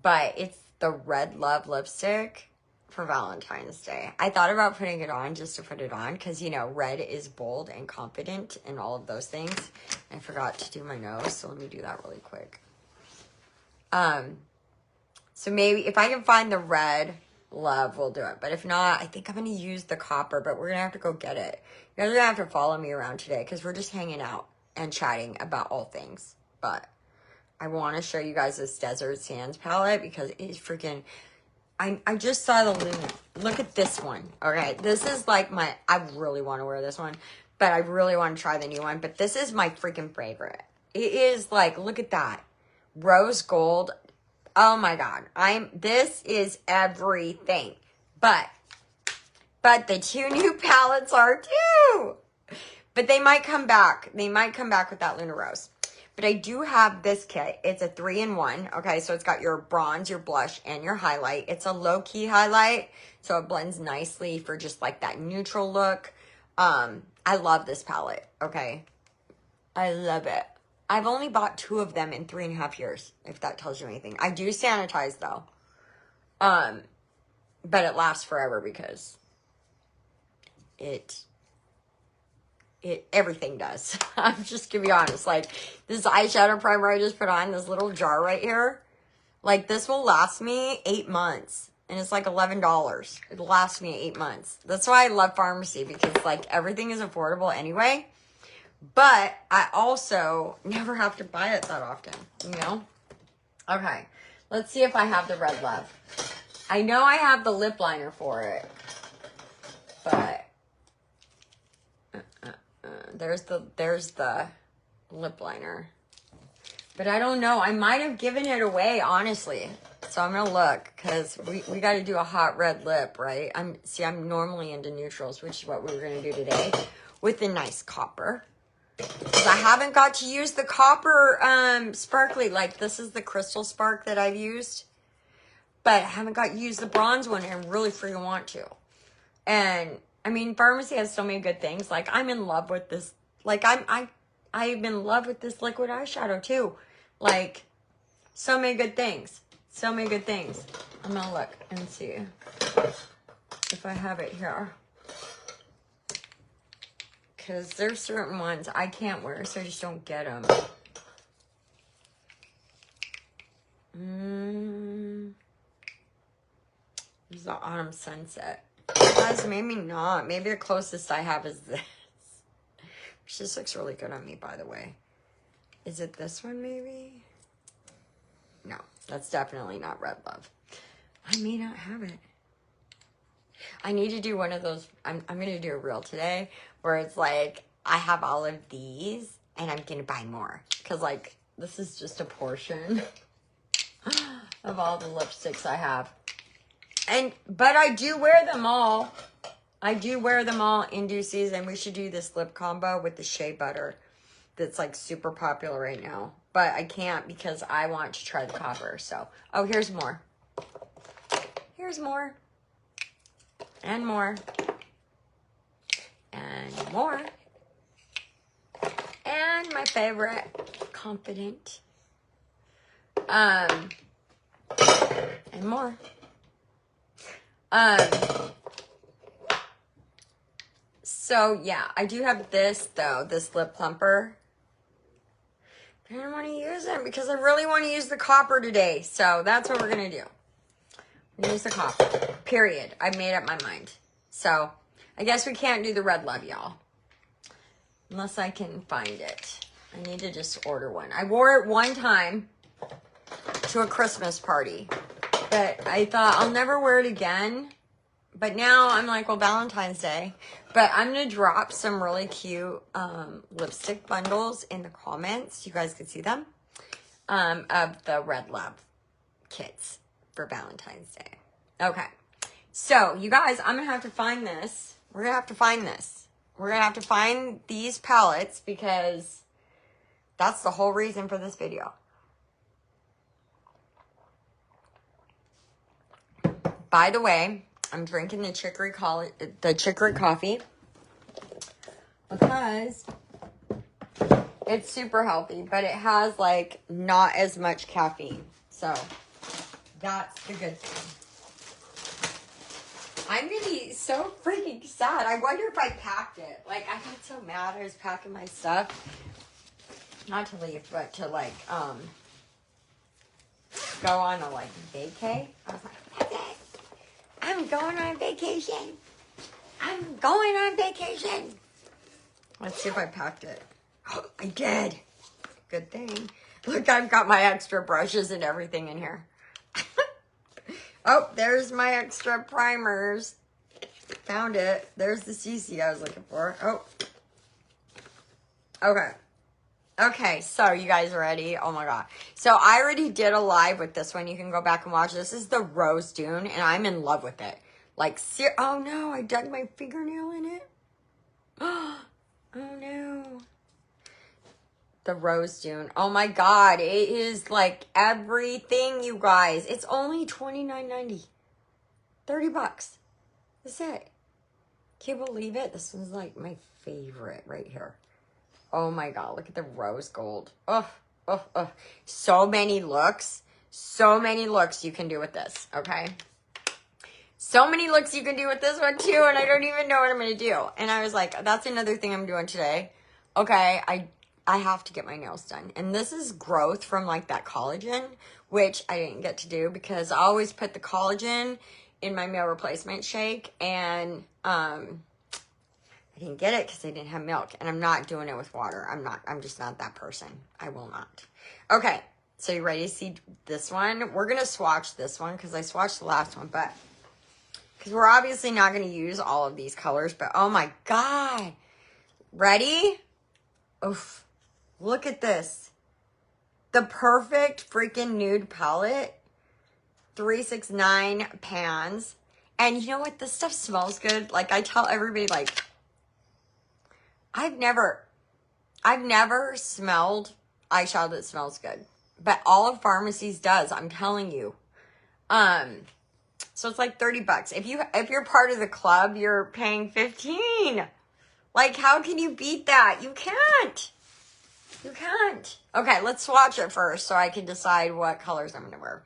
But it's the Red Love lipstick for Valentine's Day. I thought about putting it on just to put it on because, red is bold and confident and all of those things. I forgot to do my nose, so let me do that really quick. So maybe if I can find the Red Love, we'll do it. But if not, I think I'm going to use the copper, but we're going to have to go get it. You guys are going to have to follow me around today because we're just hanging out and chatting about all things. But I want to show you guys this Desert Sands palette because it is freaking... I just saw the Luna. Look at this one. Okay, this is I really want to wear this one, but I really want to try the new one. But this is my freaking favorite. It is look at that. Rose gold. Oh my God. This is everything. But the 2 new palettes are too. But they might come back. They might come back with that Luna Rose. But I do have this kit. It's a 3-in-1. Okay, so it's got your bronze, your blush, and your highlight. It's a low-key highlight, so it blends nicely for just like that neutral look. I love this palette, okay? I love it. I've only bought 2 of them in 3.5 years, if that tells you anything. I do sanitize, though. But it lasts forever because everything does. I'm just gonna be honest. Like, this eyeshadow primer I just put on, this little jar right here, like, this will last me 8 months. And it's like $11. It'll last me 8 months. That's why I love pharmacy, because, like, everything is affordable anyway. But I also never have to buy it that often, you know? Okay, let's see if I have the Red Love. I know I have the lip liner for it, but there's the lip liner. But I don't know. I might have given it away, honestly. So I'm going to look, because we got to do a hot red lip, right? I'm normally into neutrals, which is what we were going to do today, with the nice copper. Because I haven't got to use the copper sparkly. Like, this is the Crystal Spark that I've used. But I haven't got to use the bronze one, and I really freaking want to. And, I mean, Pharmacy has so many good things. Like, I'm in love with this. Like, I'm in love with this liquid eyeshadow, too. Like, so many good things. So many good things. I'm going to look and see if I have it here. Because there's certain ones I can't wear, so I just don't get them. This is the Autumn Sunset. Guys, maybe not. Maybe the closest I have is this. Which just looks really good on me, by the way. Is it this one, maybe? No, that's definitely not Red Love. I may not have it. I need to do one of those. I'm going to do a reel today where it's like, I have all of these and I'm going to buy more. Because, like, this is just a portion of all the lipsticks I have. But I do wear them all. I do wear them all in due season. We should do this lip combo with the Shea Butter that's, like, super popular right now. But I can't because I want to try the copper. So, oh, here's more. Here's more. And more. And more. And my favorite, Confident. And more. So, yeah, I do have this, though, this lip plumper. I don't want to use it because I really want to use the copper today. So, that's what we're going to do. Use the copper. Period. I made up my mind. So, I guess we can't do the Red Love, y'all. Unless I can find it. I need to just order one. I wore it one time to a Christmas party. But I thought I'll never wear it again. But now I'm like, well, Valentine's Day. But I'm going to drop some really cute lipstick bundles in the comments. You guys can see them. Of the Red Love kits for Valentine's Day. Okay. So, you guys, I'm going to have to find this. We're going to have to find this. We're going to have to find these palettes because that's the whole reason for this video. By the way, I'm drinking the chicory coffee because it's super healthy, but it has, like, not as much caffeine. So, that's the good thing. I'm going to be so freaking sad. I wonder if I packed it. Like, I got so mad I was packing my stuff. Not to leave, but to, like, go on a, like, vacay. I was like, that's it. I'm going on vacation. I'm going on vacation. Let's see if I packed it. Oh, I did. Good thing. Look, I've got my extra brushes and everything in here. Oh, there's my extra primers. Found it. There's the CC I was looking for. Oh. Okay. Okay, so you guys ready? Oh my god. So I already did a live with this one. You can go back and watch. This is the Rose Dune, and I'm in love with it. Like, oh no, I dug my fingernail in it. Oh no. The Rose Dune. Oh my god, it is like everything, you guys. It's only $29.90. $30. That's it. Can you believe it? This one's like my favorite right here. Oh my god, look at the rose gold. Oh, oh, oh. So many looks. So many looks you can do with this, okay? So many looks you can do with this one too, and I don't even know what I'm going to do. And I was like, that's another thing I'm doing today. Okay, I have to get my nails done. And this is growth from like that collagen, which I didn't get to do because I always put the collagen in my meal replacement shake, and I didn't get it because I didn't have milk, and I'm not doing it with water. I'm just not that person. I will not. Okay, so you ready to see this one? We're going to swatch this one because I swatched the last one, but because we're obviously not going to use all of these colors, but oh my god. Ready? Oof. Look at this. The perfect freaking nude palette. 369 pans. And you know what? This stuff smells good. Like, I tell everybody, like, I've never smelled eyeshadow that smells good. But all of Pharmacies does, I'm telling you. So it's like $30. If you're part of the club, you're paying $15. Like, how can you beat that? You can't. You can't. Okay, let's swatch it first so I can decide what colors I'm gonna wear.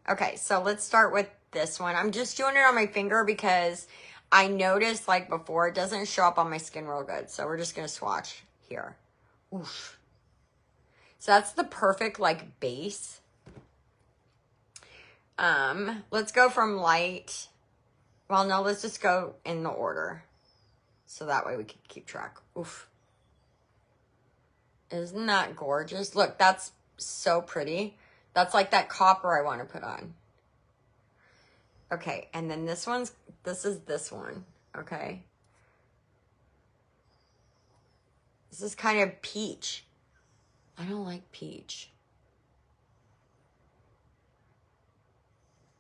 Okay, so let's start with this one. I'm just doing it on my finger because I noticed, like before, it doesn't show up on my skin real good. So we're just gonna swatch here. Oof. So that's the perfect, like, base. Let's go from light. Well, no, let's just go in the order. So that way we can keep track. Oof. Isn't that gorgeous? Look, that's so pretty. That's like that copper I want to put on. Okay, and then this is this one, okay? This is kind of peach. I don't like peach.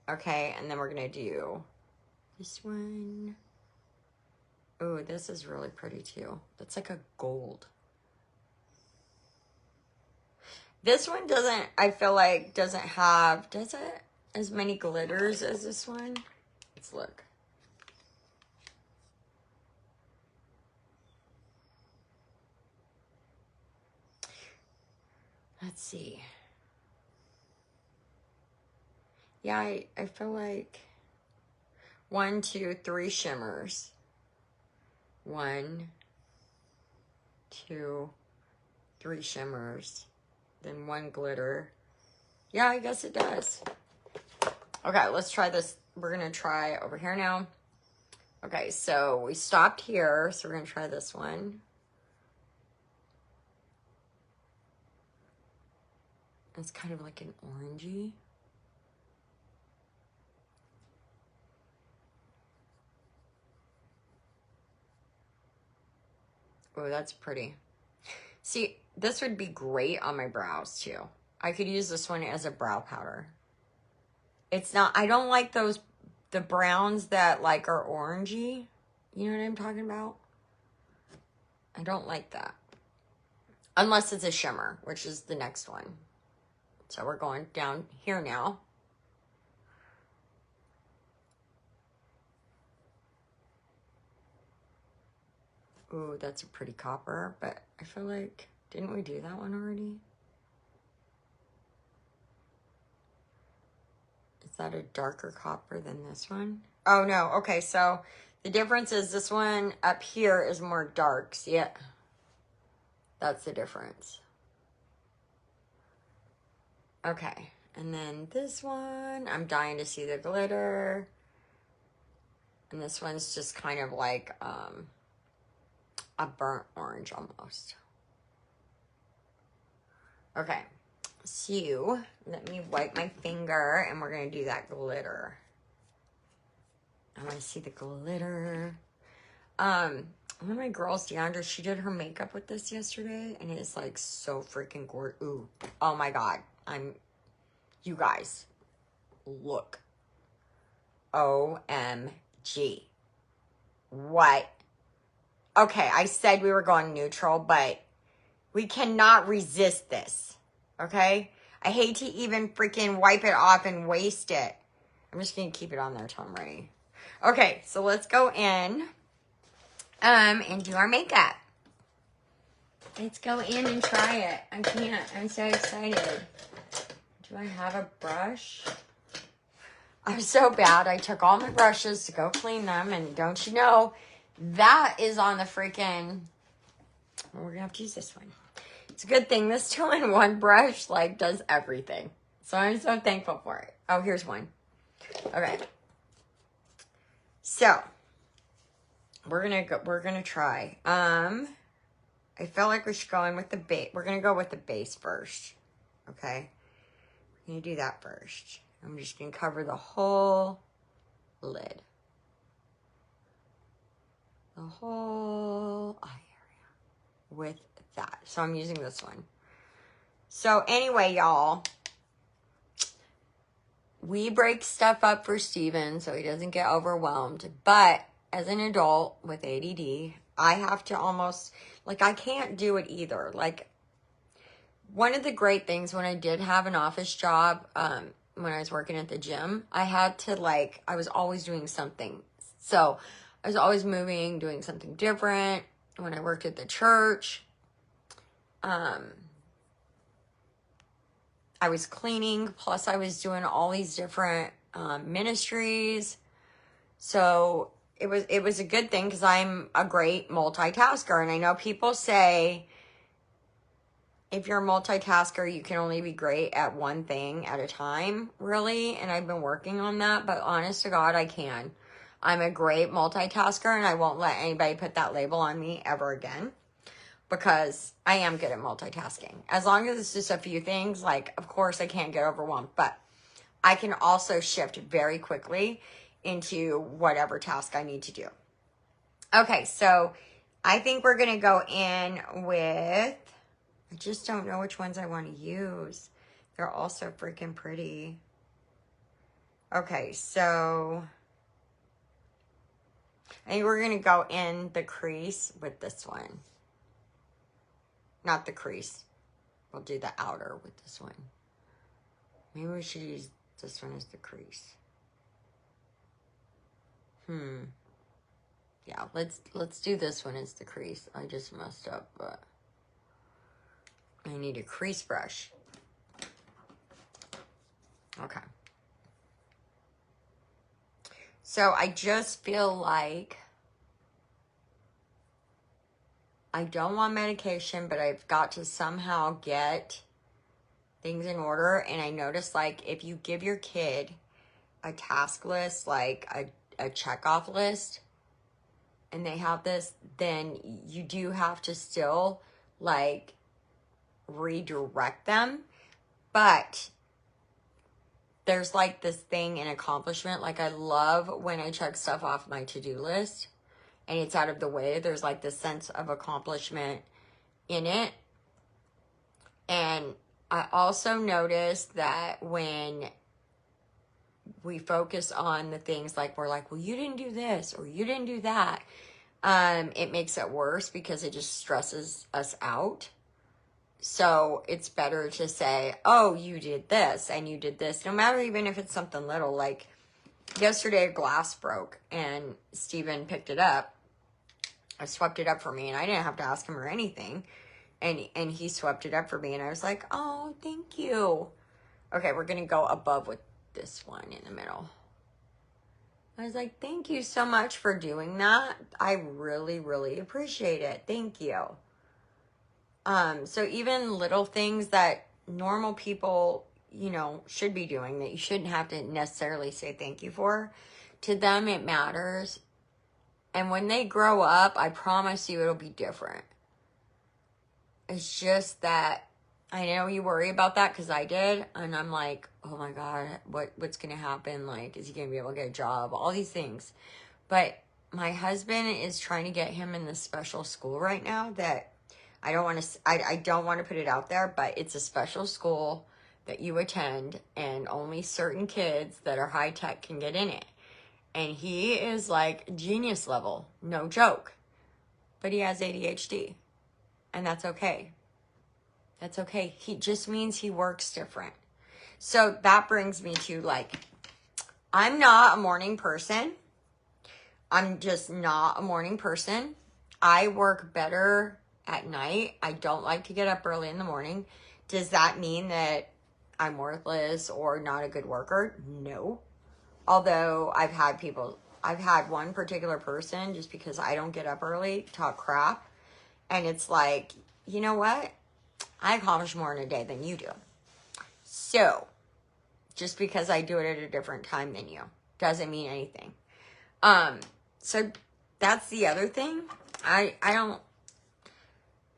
Okay, and then we're gonna do this one. Oh, this is really pretty too. That's like a gold. This one doesn't, I feel like, doesn't have, does it? As many glitters as this one? Let's look. Let's see. Yeah, I feel like 1, 2, 3 shimmers. 1, 2, 3 shimmers. Then 1 glitter. Yeah, I guess it does. Okay, let's try this. We're going to try over here now. Okay, so we stopped here, so we're going to try this one. It's kind of like an orangey. Oh, that's pretty. See, this would be great on my brows too. I could use this one as a brow powder. It's not, I don't like those, the browns that like are orangey. You know what I'm talking about? I don't like that. Unless it's a shimmer, which is the next one. So we're going down here now. Ooh, that's a pretty copper, but I feel like, didn't we do that one already? Is that a darker copper than this one? Oh no, okay, so the difference is this one up here is more dark, see it? That's the difference. Okay, and then this one, I'm dying to see the glitter. And this one's just kind of like a burnt orange almost. Okay, so let me wipe my finger and we're gonna do that glitter. I wanna see the glitter. one of my girls, Deandra, she did her makeup with this yesterday, and it's like so freaking gorgeous. Ooh, oh my God. You guys, look. OMG. What? Okay, I said we were going neutral, but we cannot resist this. Okay? I hate to even freaking wipe it off and waste it. I'm just going to keep it on there till I'm ready. Okay, so let's go in and do our makeup. Let's go in and try it. I can't. I'm so excited. Do I have a brush? I'm so bad. I took all my brushes to go clean them, and don't you know, that is on the freaking... We're going to have to use this one. It's a good thing this 2-in-1 brush, like, does everything. So I'm so thankful for it. Oh, here's one. Okay. So, we're gonna try. I felt like we should go in with the base. We're gonna go with the base first. Okay? We're gonna do that first. I'm just gonna cover the whole lid. The whole eye area with that. So I'm using this one. So anyway, y'all, we break stuff up for Steven so he doesn't get overwhelmed. But as an adult with ADD, I have to almost, like, I can't do it either. Like, one of the great things when I did have an office job, when I was working at the gym, I had to, like, I was always doing something. So I was always moving, doing something different. When I worked at the church, I was cleaning, plus I was doing all these different ministries. So it was a good thing because I'm a great multitasker. And I know people say if you're a multitasker, you can only be great at one thing at a time, really. And I've been working on that, but honest to God, I can. I'm a great multitasker, and I won't let anybody put that label on me ever again, because I am good at multitasking. As long as it's just a few things, like, of course I can't get overwhelmed, but I can also shift very quickly into whatever task I need to do. Okay, so I think we're going to go in with, I just don't know which ones I want to use. They're all so freaking pretty. Okay, so I think we're going to go in the crease with this one. Not the crease. We'll do the outer with this one. Maybe we should use this one as the crease. Yeah, let's do this one as the crease. I just messed up, but I need a crease brush. Okay. So I just feel like I don't want medication, but I've got to somehow get things in order. And I noticed, like, if you give your kid a task list, like a check-off list, and they have this, then you do have to still, like, redirect them. But there's, like, this thing in accomplishment. Like, I love when I check stuff off my to-do list and it's out of the way. There's, like, this sense of accomplishment in it. And I also noticed that when we focus on the things, like, we're like, well, you didn't do this or you didn't do that, it makes it worse because it just stresses us out. So it's better to say, oh, you did this and you did this, no matter even if it's something little. Like yesterday, a glass broke and Steven picked it up. I swept it up for me, and I didn't have to ask him or anything. And he swept it up for me, and I was like, oh, thank you. Okay, we're going to go above with this one in the middle. I was like, thank you so much for doing that. I really, really appreciate it. Thank you. So even little things that normal people, you know, should be doing that you shouldn't have to necessarily say thank you for, to them it matters. And when they grow up, I promise you it'll be different. It's just that I know you worry about that, because I did. And I'm like, oh my God, what's going to happen? Like, is he going to be able to get a job? All these things. But my husband is trying to get him in this special school right now that I don't want to, I don't want to put it out there, but it's a special school that you attend and only certain kids that are high tech can get in it. And he is like genius level, no joke. But he has ADHD, and that's okay. That's okay. He just means he works different. So that brings me to like, I'm not a morning person. I'm just not a morning person. I work better at night. I don't like to get up early in the morning. Does that mean that I'm worthless or not a good worker? No. Although I've had one particular person, just because I don't get up early, talk crap. And it's like, you know what? I accomplish more in a day than you do. So, just because I do it at a different time than you doesn't mean anything. So that's the other thing. I don't,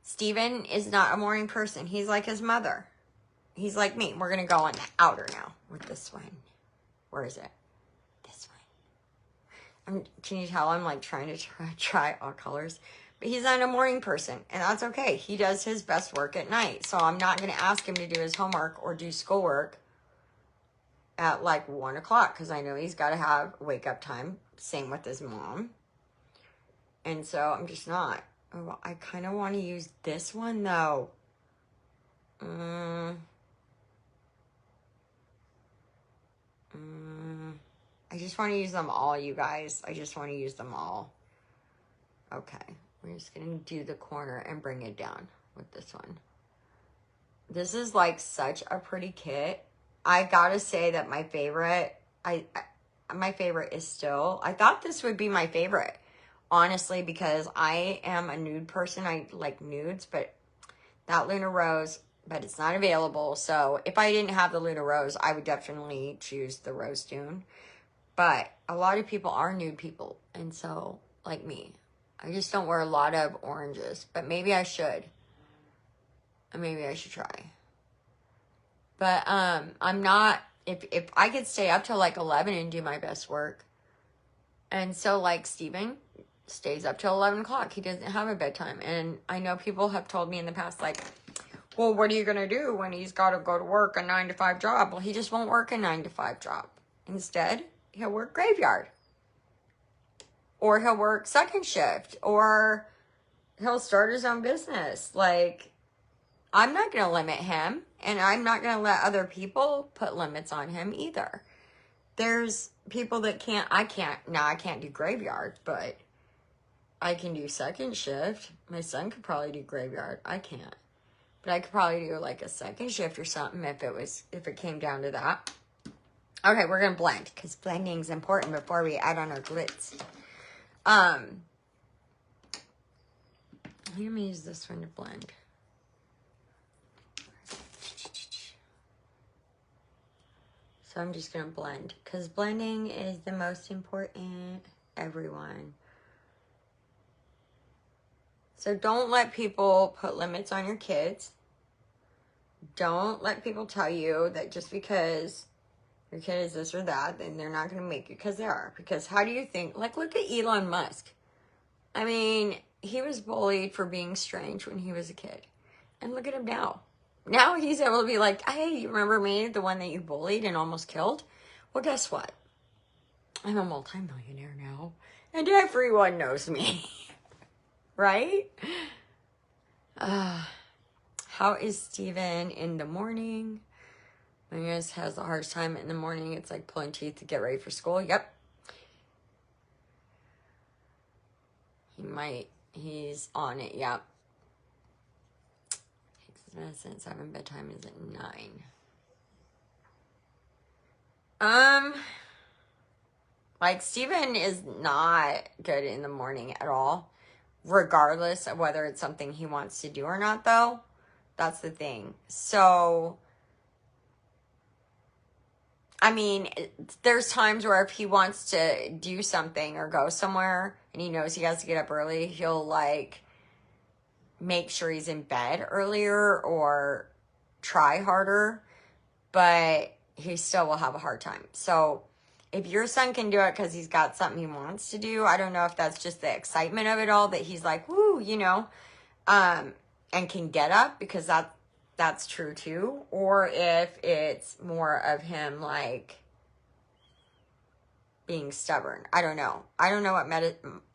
Steven is not a morning person. He's like his mother. He's like me. We're going to go on outer now with this one. Where is it? This one. Can you tell I'm like trying to try all colors? But he's not a morning person, and that's okay. He does his best work at night. So I'm not going to ask him to do his homework or do schoolwork at like 1 o'clock because I know he's got to have wake up time. Same with his mom. And so I'm just not. Oh, I kind of want to use this one though. I just want to use them all, you guys. I just want to use them all. Okay. We're just going to do the corner and bring it down with this one. This is like such a pretty kit. I gotta say that my favorite, my favorite is still, I thought this would be my favorite, honestly, because I am a nude person. I like nudes, but that Luna Rose, but it's not available. So if I didn't have the Luna Rose, I would definitely choose the Rose Dune. But a lot of people are nude people. And so, like me, I just don't wear a lot of oranges, but maybe I should. Maybe I should try. But I'm not, if I could stay up till like 11 and do my best work. And so like Steven stays up till 11 o'clock. He doesn't have a bedtime. And I know people have told me in the past like, well, what are you going to do when he's got to go to work a 9 to 5 job? Well, he just won't work a 9 to 5 job. Instead, he'll work graveyard. Or he'll work second shift. Or he'll start his own business. Like, I'm not going to limit him. And I'm not going to let other people put limits on him either. There's people that I can't do graveyard, but I can do second shift. My son could probably do graveyard. I can't. But I could probably do like a second shift or something if it came down to that. Okay, we're going to blend because blending is important before we add on our glitz. I'm going to use this one to blend. So I'm just going to blend because blending is the most important, everyone. So don't let people put limits on your kids. Don't let people tell you that just because your kid is this or that, then they're not going to make it, because they are. Because how do you think, like look at Elon Musk. I mean, he was bullied for being strange when he was a kid. And look at him now. Now he's able to be like, hey, you remember me, the one that you bullied and almost killed? Well, guess what? I'm a multimillionaire now. And everyone knows me. Right? How is Steven in the morning? I guess has the hardest time in the morning. It's like pulling teeth to get ready for school. Yep. He's on it. Yep. Medicine 7, bedtime is at 9. Like Steven is not good in the morning at all, regardless of whether it's something he wants to do or not, though. That's the thing. So, I mean, there's times where if he wants to do something or go somewhere and he knows he has to get up early, he'll like make sure he's in bed earlier or try harder, but he still will have a hard time. So if your son can do it because he's got something he wants to do, I don't know if that's just the excitement of it all, that he's like, woo, you know, and can get up, because that's true too, or if it's more of him like being stubborn. I don't know. I don't know what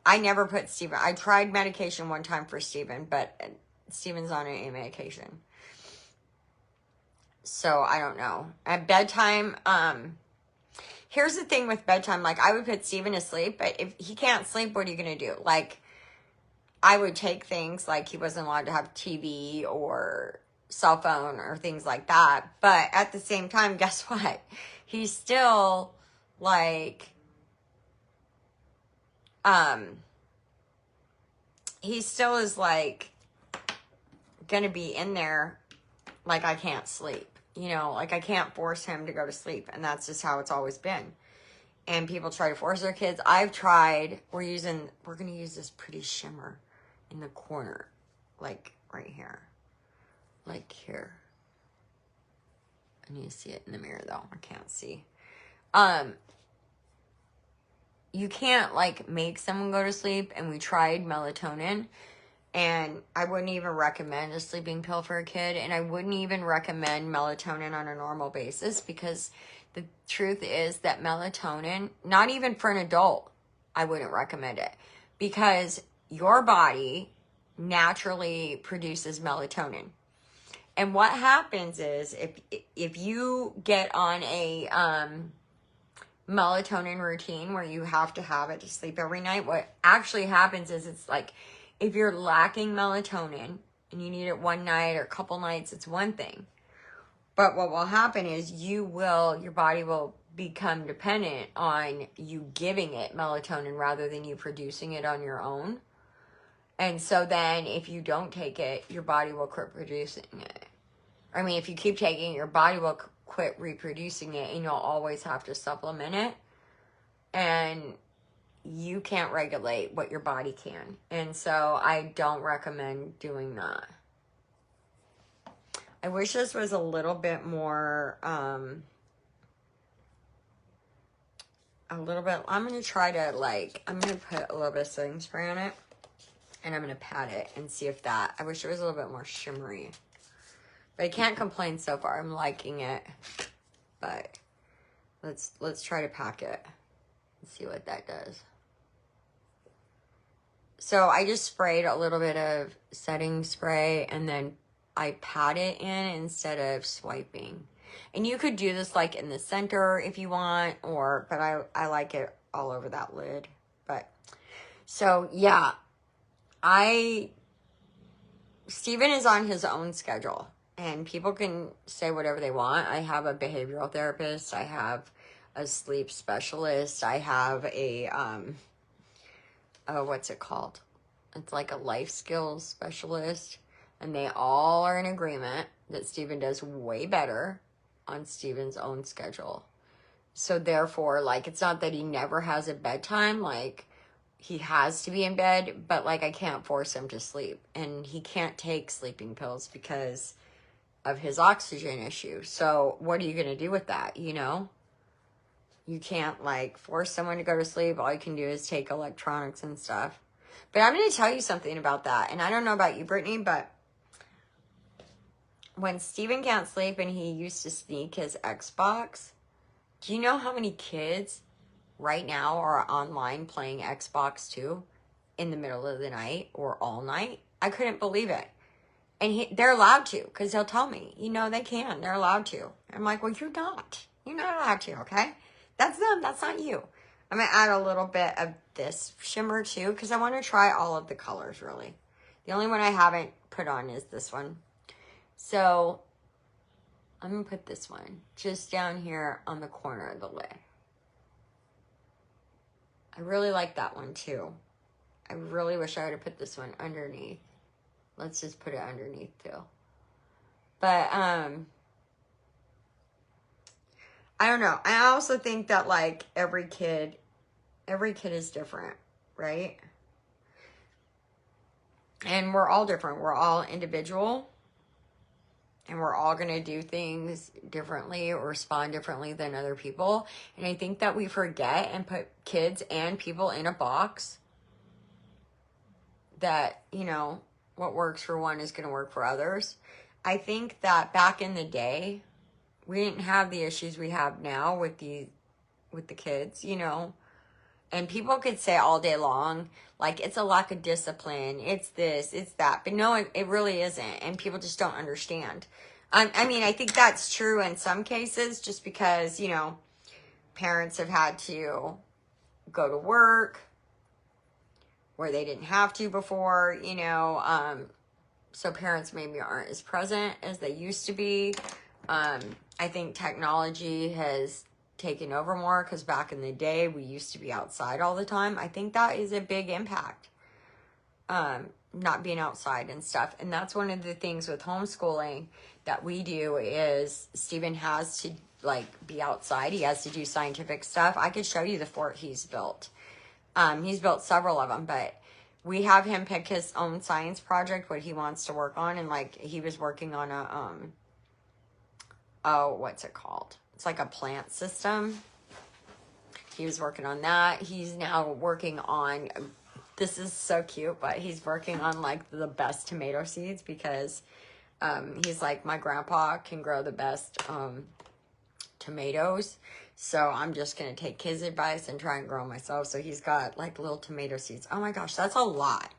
I never put Steven. I tried medication one time for Steven, but Steven's on a medication. So I don't know. At bedtime, here's the thing with bedtime. Like, I would put Steven to sleep, but if he can't sleep, what are you going to do? Like, I would take things like he wasn't allowed to have TV or cell phone or things like that. But at the same time, guess what? He's still like, he still is like gonna be in there. Like, I can't sleep, you know, like I can't force him to go to sleep. And that's just how it's always been. And people try to force their kids. I've tried. We're going to use this pretty shimmer in the corner, like right here, like here. I need to see it in the mirror though. I can't see. You can't like make someone go to sleep, and we tried melatonin, and I wouldn't even recommend a sleeping pill for a kid, and I wouldn't even recommend melatonin on a normal basis, because the truth is that melatonin, not even for an adult, I wouldn't recommend it, because your body naturally produces melatonin. And what happens is, if you get on a melatonin routine where you have to have it to sleep every night, what actually happens is, it's like, if you're lacking melatonin and you need it one night or a couple nights, it's one thing. But what will happen is your body will become dependent on you giving it melatonin rather than you producing it on your own. And so then if you don't take it, your body will quit producing it. I mean, if you keep taking it, your body will quit reproducing it, and you'll always have to supplement it. And you can't regulate what your body can. And so I don't recommend doing that. I wish this was a little bit more, I'm going to try to I'm going to put a little bit of setting spray on it, and I'm going to pat it and see if I wish it was a little bit more shimmery. But I can't complain so far. I'm liking it. But let's try to pack it and see what that does. So I just sprayed a little bit of setting spray, and then I pat it in instead of swiping. And you could do this like in the center if you want, but I like it all over that lid. But so yeah, Steven is on his own schedule, and people can say whatever they want. I have a behavioral therapist. I have a sleep specialist. I have a, what's it called? It's like a life skills specialist. And they all are in agreement that Steven does way better on Steven's own schedule. So therefore, like, it's not that he never has a bedtime. Like, he has to be in bed, but like, I can't force him to sleep. And he can't take sleeping pills because of his oxygen issue. So what are you going to do with that, you know? You can't like force someone to go to sleep. All you can do is take electronics and stuff. But I'm going to tell you something about that. And I don't know about you, Brittany, but when Steven can't sleep and he used to sneak his Xbox, do you know how many kids right now are online playing Xbox 2 in the middle of the night or all night? I couldn't believe it. And they're allowed to, because he'll tell me, you know, they can. They're allowed to. I'm like, well, you're not. You're not allowed to, okay? That's them. That's not you. I'm going to add a little bit of this shimmer too, because I want to try all of the colors, really. The only one I haven't put on is this one. So I'm going to put this one just down here on the corner of the lid. I really like that one too. I really wish I would have put this one underneath. Let's just put it underneath too. But, I don't know. I also think that like every kid is different, right? And we're all different. We're all individual. and we're all going to do things differently or respond differently than other people. And I think that we forget and put kids and people in a box that, you know, what works for one is going to work for others. I think that back in the day, we didn't have the issues we have now with the kids, you know. And people could say all day long, like, it's a lack of discipline, it's this, it's that. But no, it really isn't. And people just don't understand. I mean, I think that's true in some cases, just because, you know, parents have had to go to work where they didn't have to before, you know. So parents maybe aren't as present as they used to be. I think technology has taken over more, because back in the day we used to be outside all the time. I think that is a big impact, not being outside and stuff. And that's one of the things with homeschooling that we do is Stephen has to like be outside. He has to do scientific stuff. I could show you the fort he's built. He's built several of them, but we have him pick his own science project, what he wants to work on. And like, he was working on a, what's it called? It's like a plant system. He was working on that. He's now working on, this is so cute, but he's working on like the best tomato seeds, because he's like, my grandpa can grow the best tomatoes. So I'm just going to take his advice and try and grow myself. So he's got like little tomato seeds. Oh my gosh, that's a lot.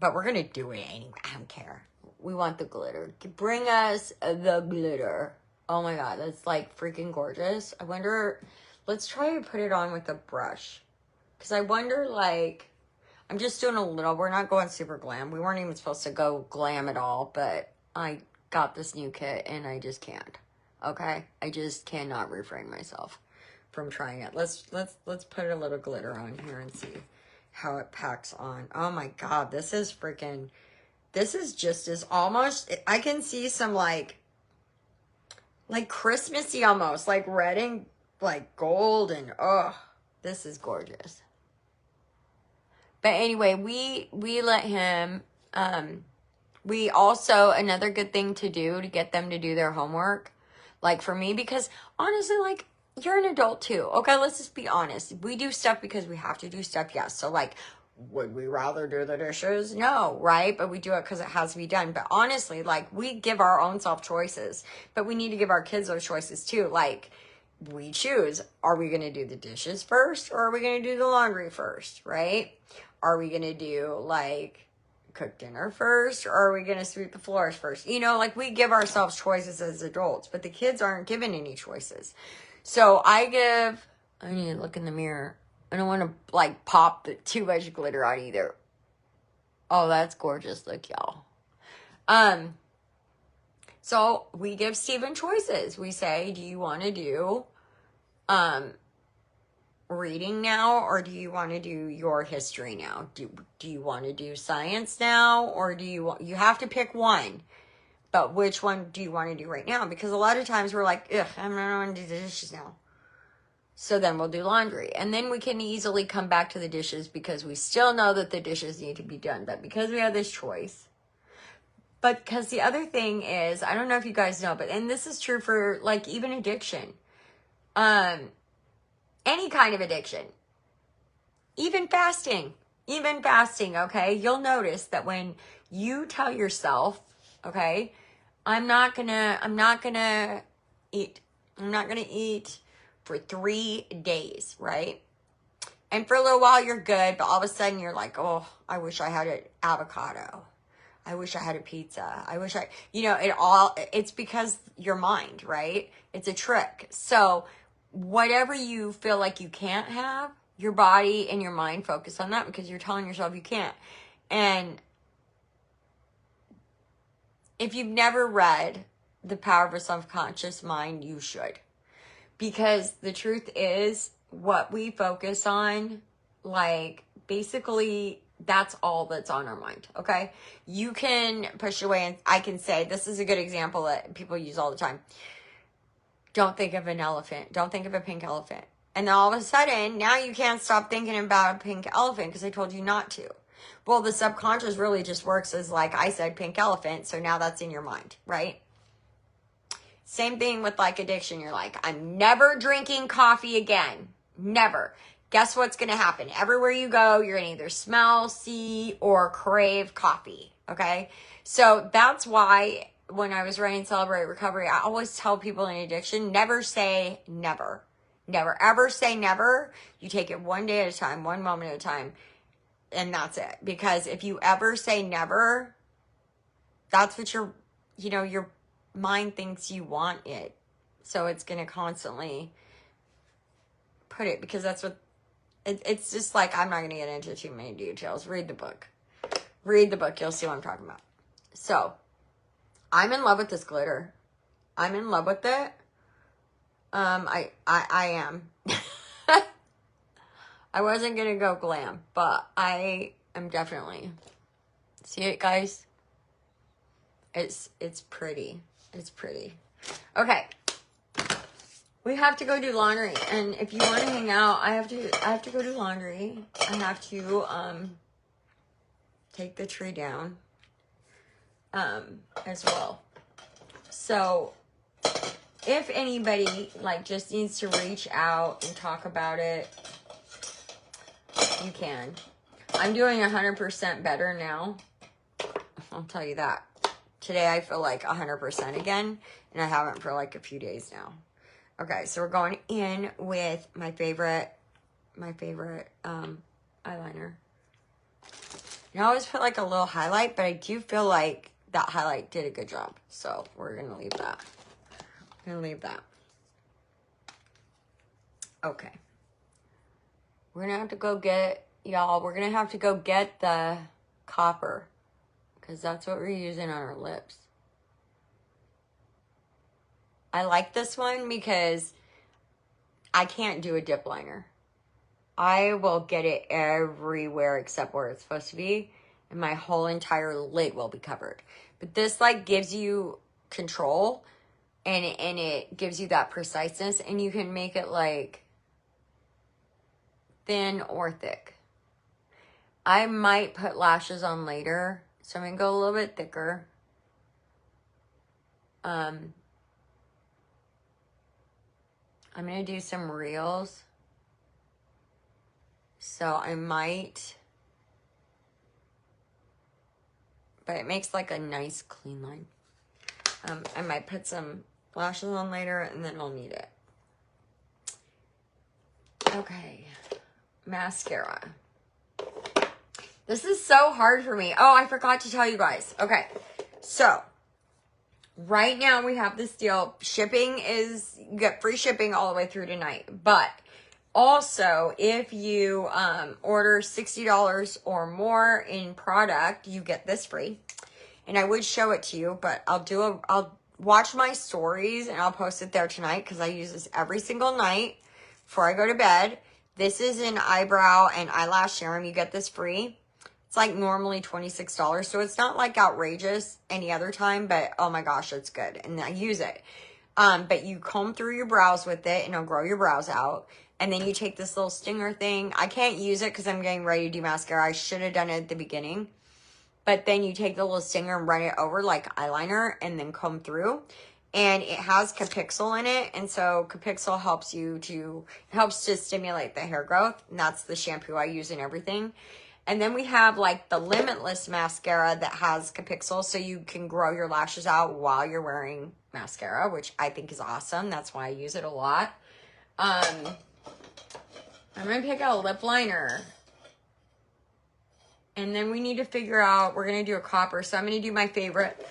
But we're going to do it anyway. I don't care. We want the glitter. Bring us the glitter. Oh my God, that's like freaking gorgeous. I wonder, let's try to put it on with a brush. Because I wonder, like, I'm just doing a little, we're not going super glam. We weren't even supposed to go glam at all, but I got this new kit and I just can't. Okay? I just cannot refrain myself from trying it. Let's put a little glitter on here and see how it packs on. Oh my God, this is freaking, this is just as almost, I can see some like Christmassy almost, like red and like gold, and oh, this is gorgeous. But anyway, we let him, we also, another good thing to do to get them to do their homework, like for me, because honestly, like, you're an adult too. Okay, let's just be honest. We do stuff because we have to do stuff, yes. So like, would we rather do the dishes? No, right? But we do it because it has to be done. But honestly, like, we give our own self choices, but we need to give our kids those choices too. Like, we choose, are we going to do the dishes first, or are we going to do the laundry first, right? Are we going to do like cook dinner first, or are we going to sweep the floors first? You know, like, we give ourselves choices as adults, but the kids aren't given any choices. So I need to look in the mirror. I don't want to like pop too much glitter on either. Oh, that's gorgeous. Look, y'all. So we give Stephen choices. We say, do you want to do reading now, or do you want to do your history now? Do you want to do science now, or do you have to pick one? But which one do you want to do right now? Because a lot of times we're like, ugh, I'm not going to do the dishes now. So then we'll do laundry. And then we can easily come back to the dishes because we still know that the dishes need to be done. But because we have this choice. But because the other thing is, I don't know if you guys know, but, and this is true for like even addiction. Any kind of addiction. Even fasting, okay? You'll notice that when you tell yourself, okay, I'm not gonna eat for 3 days, right? And for a little while you're good, but all of a sudden you're like, oh, I wish I had an avocado. I wish I had a pizza. I wish it's because your mind, right? It's a trick. So whatever you feel like you can't have, your body and your mind focus on that because you're telling yourself you can't. And if you've never read The Power of a Subconscious Mind, you should. Because the truth is, what we focus on, like, basically, that's all that's on our mind, okay? You can push away, and I can say, this is a good example that people use all the time. Don't think of an elephant. Don't think of a pink elephant. And then all of a sudden, now you can't stop thinking about a pink elephant because I told you not to. Well, the subconscious really just works as, like I said, pink elephant, so now that's in your mind, right? Same thing with like addiction. You're like, I'm never drinking coffee again. Never. Guess what's going to happen? Everywhere you go, you're going to either smell, see, or crave coffee. Okay? So that's why when I was writing Celebrate Recovery, I always tell people in addiction, never say never. Never, ever say never. You take it one day at a time, one moment at a time, and that's it. Because if you ever say never, that's what your mind thinks you want it. So it's going to constantly put it, because that's what, it's just like, I'm not going to get into too many details. Read the book. Read the book. You'll see what I'm talking about. So, I'm in love with this glitter. I'm in love with it. I am. I wasn't going to go glam, but I am definitely. See it, guys? It's pretty. It's pretty. Okay. We have to go do laundry, and if you want to hang out, I have to go do laundry. I have to take the tree down as well. So if anybody like just needs to reach out and talk about it, you can. I'm doing 100% better now. I'll tell you that. Today I feel like 100% again, and I haven't for like a few days now. Okay, so we're going in with my favorite eyeliner. And I always put like a little highlight, but I do feel like that highlight did a good job. So we're going to leave that. I'm going to leave that. Okay. We're going to have to go get, y'all, we're going to have to go get the copper, because that's what we're using on our lips. I like this one because I can't do a dip liner. I will get it everywhere except where it's supposed to be, and my whole entire lid will be covered. But this like gives you control, and it gives you that preciseness, and you can make it like thin or thick. I might put lashes on later, so I'm gonna go a little bit thicker. I'm going to do some reels. So I might, but it makes like a nice clean line. I might put some lashes on later, and then I'll need it. Okay. Mascara. This is so hard for me. Oh, I forgot to tell you guys. Okay. So right now we have this deal. Shipping is, you get free shipping all the way through tonight. But also, if you order $60 or more in product, you get this free. And I would show it to you, but I'll watch my stories and I'll post it there tonight, because I use this every single night before I go to bed. This is an eyebrow and eyelash serum. You get this free. It's like normally $26, so it's not like outrageous any other time, but oh my gosh, it's good, and I use it. But you comb through your brows with it, and it'll grow your brows out, and then you take this little stinger thing. I can't use it because I'm getting ready to do mascara. I should have done it at the beginning, but then you take the little stinger and run it over like eyeliner, and then comb through. And it has Capixyl in it, and so Capixyl helps to stimulate the hair growth, and that's the shampoo I use and everything. And then we have like the Limitless mascara that has Capixyl, so you can grow your lashes out while you're wearing mascara, which I think is awesome. That's why I use it a lot. I'm going to pick out a lip liner. And then we need to figure out, we're going to do a copper. So I'm going to do my favorite,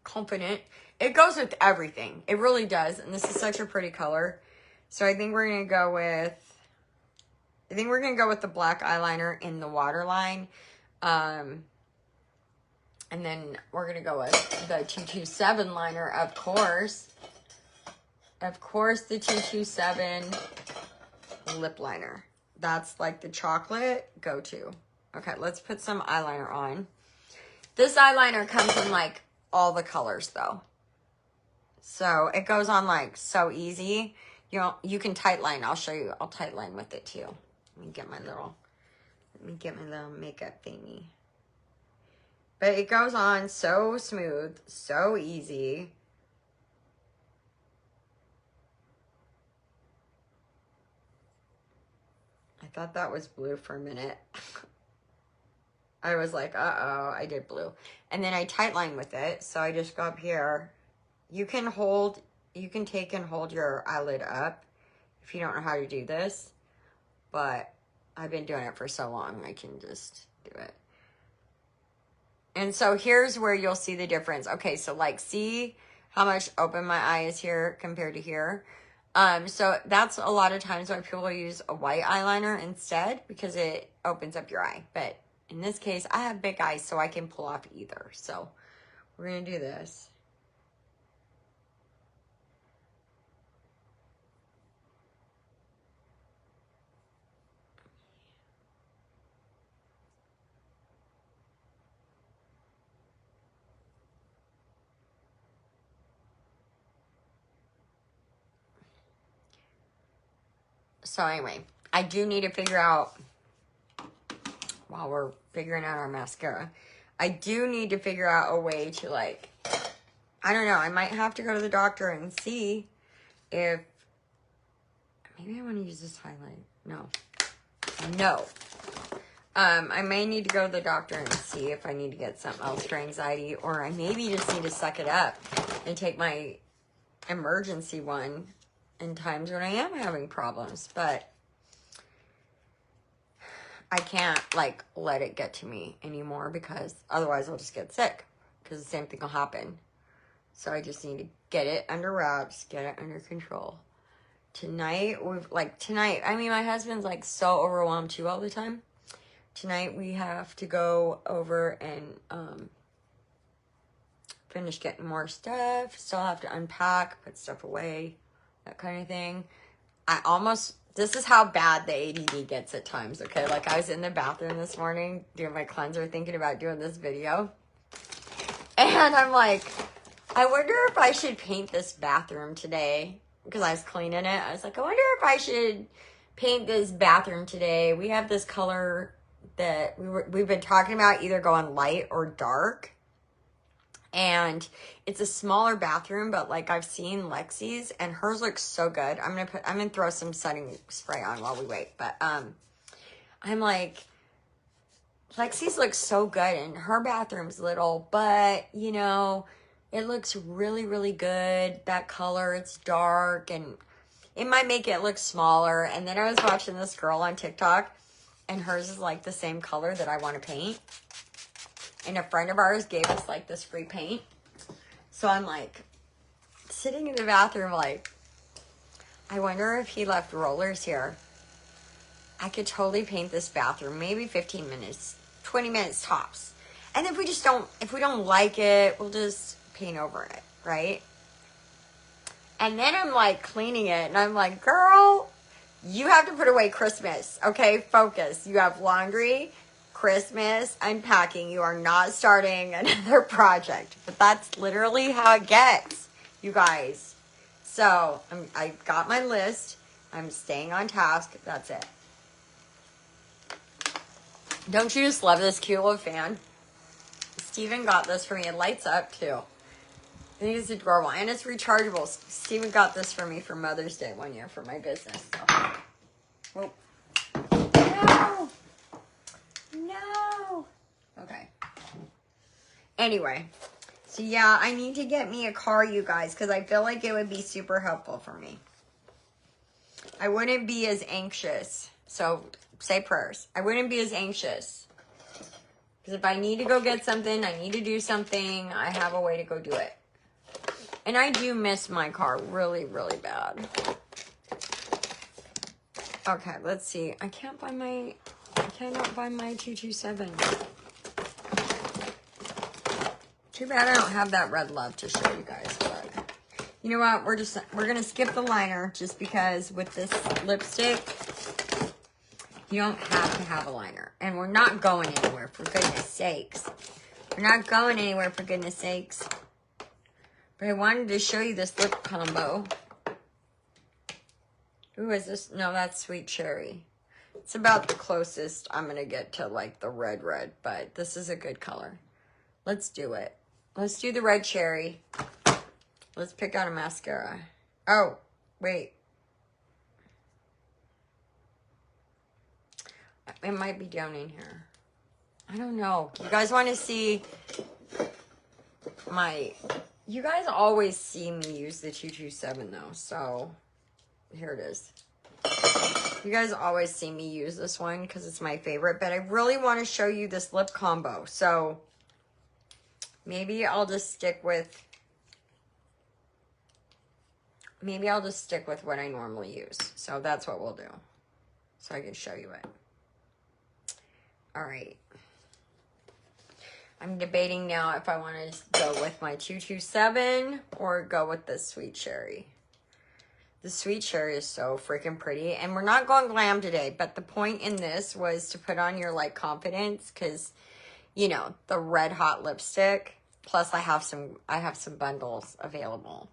Confident. It goes with everything. It really does. And this is such a pretty color. So I think we're going to go with the black eyeliner in the waterline. And then we're going to go with the 227 liner, of course. Of course, the 227 lip liner. That's like the chocolate go-to. Okay, let's put some eyeliner on. This eyeliner comes in like all the colors though. So it goes on like so easy. You can tight line. I'll show you. I'll tight line with it too. Let me get my little makeup thingy. But it goes on so smooth, so easy. thought that was blue for a minute. I was like, uh-oh, I did blue. And then I tight line with it. So I just go up here. You can take and hold your eyelid up if you don't know how to do this. But I've been doing it for so long, I can just do it. And so here's where you'll see the difference. Okay, so like, see how much open my eye is here compared to here? So that's a lot of times why people use a white eyeliner instead, because it opens up your eye. But in this case, I have big eyes, so I can pull off either. So we're going to do this. So anyway, I do need to figure out, while we're figuring out our mascara, I do need to figure out a way to, like, I don't know, I might have to go to the doctor and see if, maybe I want to use this highlight. No. I may need to go to the doctor and see if I need to get something else for anxiety, or I maybe just need to suck it up and take my emergency one in times when I am having problems. But I can't, like, let it get to me anymore, because otherwise I'll just get sick, because the same thing will happen. So I just need to get it under wraps, get it under control. Tonight, I mean, my husband's, like, so overwhelmed too all the time. Tonight we have to go over and finish getting more stuff. Still have to unpack, put stuff away, that kind of thing. This is how bad the ADD gets at times, okay? Like, I was in the bathroom this morning doing my cleanser, thinking about doing this video. And I'm like, I wonder if I should paint this bathroom today, because I was cleaning it. I was like, I wonder if I should paint this bathroom today. We have this color that we've been talking about, either going light or dark. And it's a smaller bathroom, but like, I've seen Lexi's and hers looks so good. I'm gonna throw some setting spray on while we wait. But I'm like, Lexi's looks so good and her bathroom's little, but you know, it looks really, really good. That color, it's dark, and it might make it look smaller. And then I was watching this girl on TikTok, and hers is like the same color that I want to paint. And a friend of ours gave us like this free paint. So I'm like sitting in the bathroom like, I wonder if he left rollers here. I could totally paint this bathroom. Maybe 15 minutes, 20 minutes tops. And if we don't like it, we'll just paint over it, right? And then I'm like cleaning it, and I'm like, girl, you have to put away Christmas, okay? Focus. You have laundry, Christmas, unpacking. You are not starting another project. But that's literally how it gets, you guys. So I got my list. I'm staying on task. That's it. Don't you just love this cute little fan? Steven got this for me. It lights up too. I think it's adorable. And it's rechargeable. Steven got this for me for Mother's Day one year for my business. So. Oh. No. Okay. Anyway. So yeah, I need to get me a car, you guys, because I feel like it would be super helpful for me. I wouldn't be as anxious. So say prayers. I wouldn't be as anxious. Because if I need to go get something, I need to do something, I have a way to go do it. And I do miss my car really, really bad. Okay, let's see. I cannot find my 227. Too bad I don't have that red love to show you guys. But you know what? We're gonna skip the liner just because with this lipstick, you don't have to have a liner. And we're not going anywhere, for goodness sakes. We're not going anywhere, for goodness sakes. But I wanted to show you this lip combo. Ooh, is this? No, that's Sweet Cherry. It's about the closest I'm going to get to, like, the red, but this is a good color. Let's do it. Let's do the red cherry. Let's pick out a mascara. Oh, wait. It might be down in here. I don't know. You guys want to see my... You guys always see me use the 227 though, so here it is. You guys always see me use this one because it's my favorite, but I really want to show you this lip combo. So maybe I'll just stick with what I normally use. So that's what we'll do. So I can show you it. All right. I'm debating now if I want to go with my 227 or go with the Sweet Cherry. The Sweet Cherry is so freaking pretty. And we're not going glam today, but the point in this was to put on your, like, confidence because, you know, the red hot lipstick. Plus, I have some bundles available.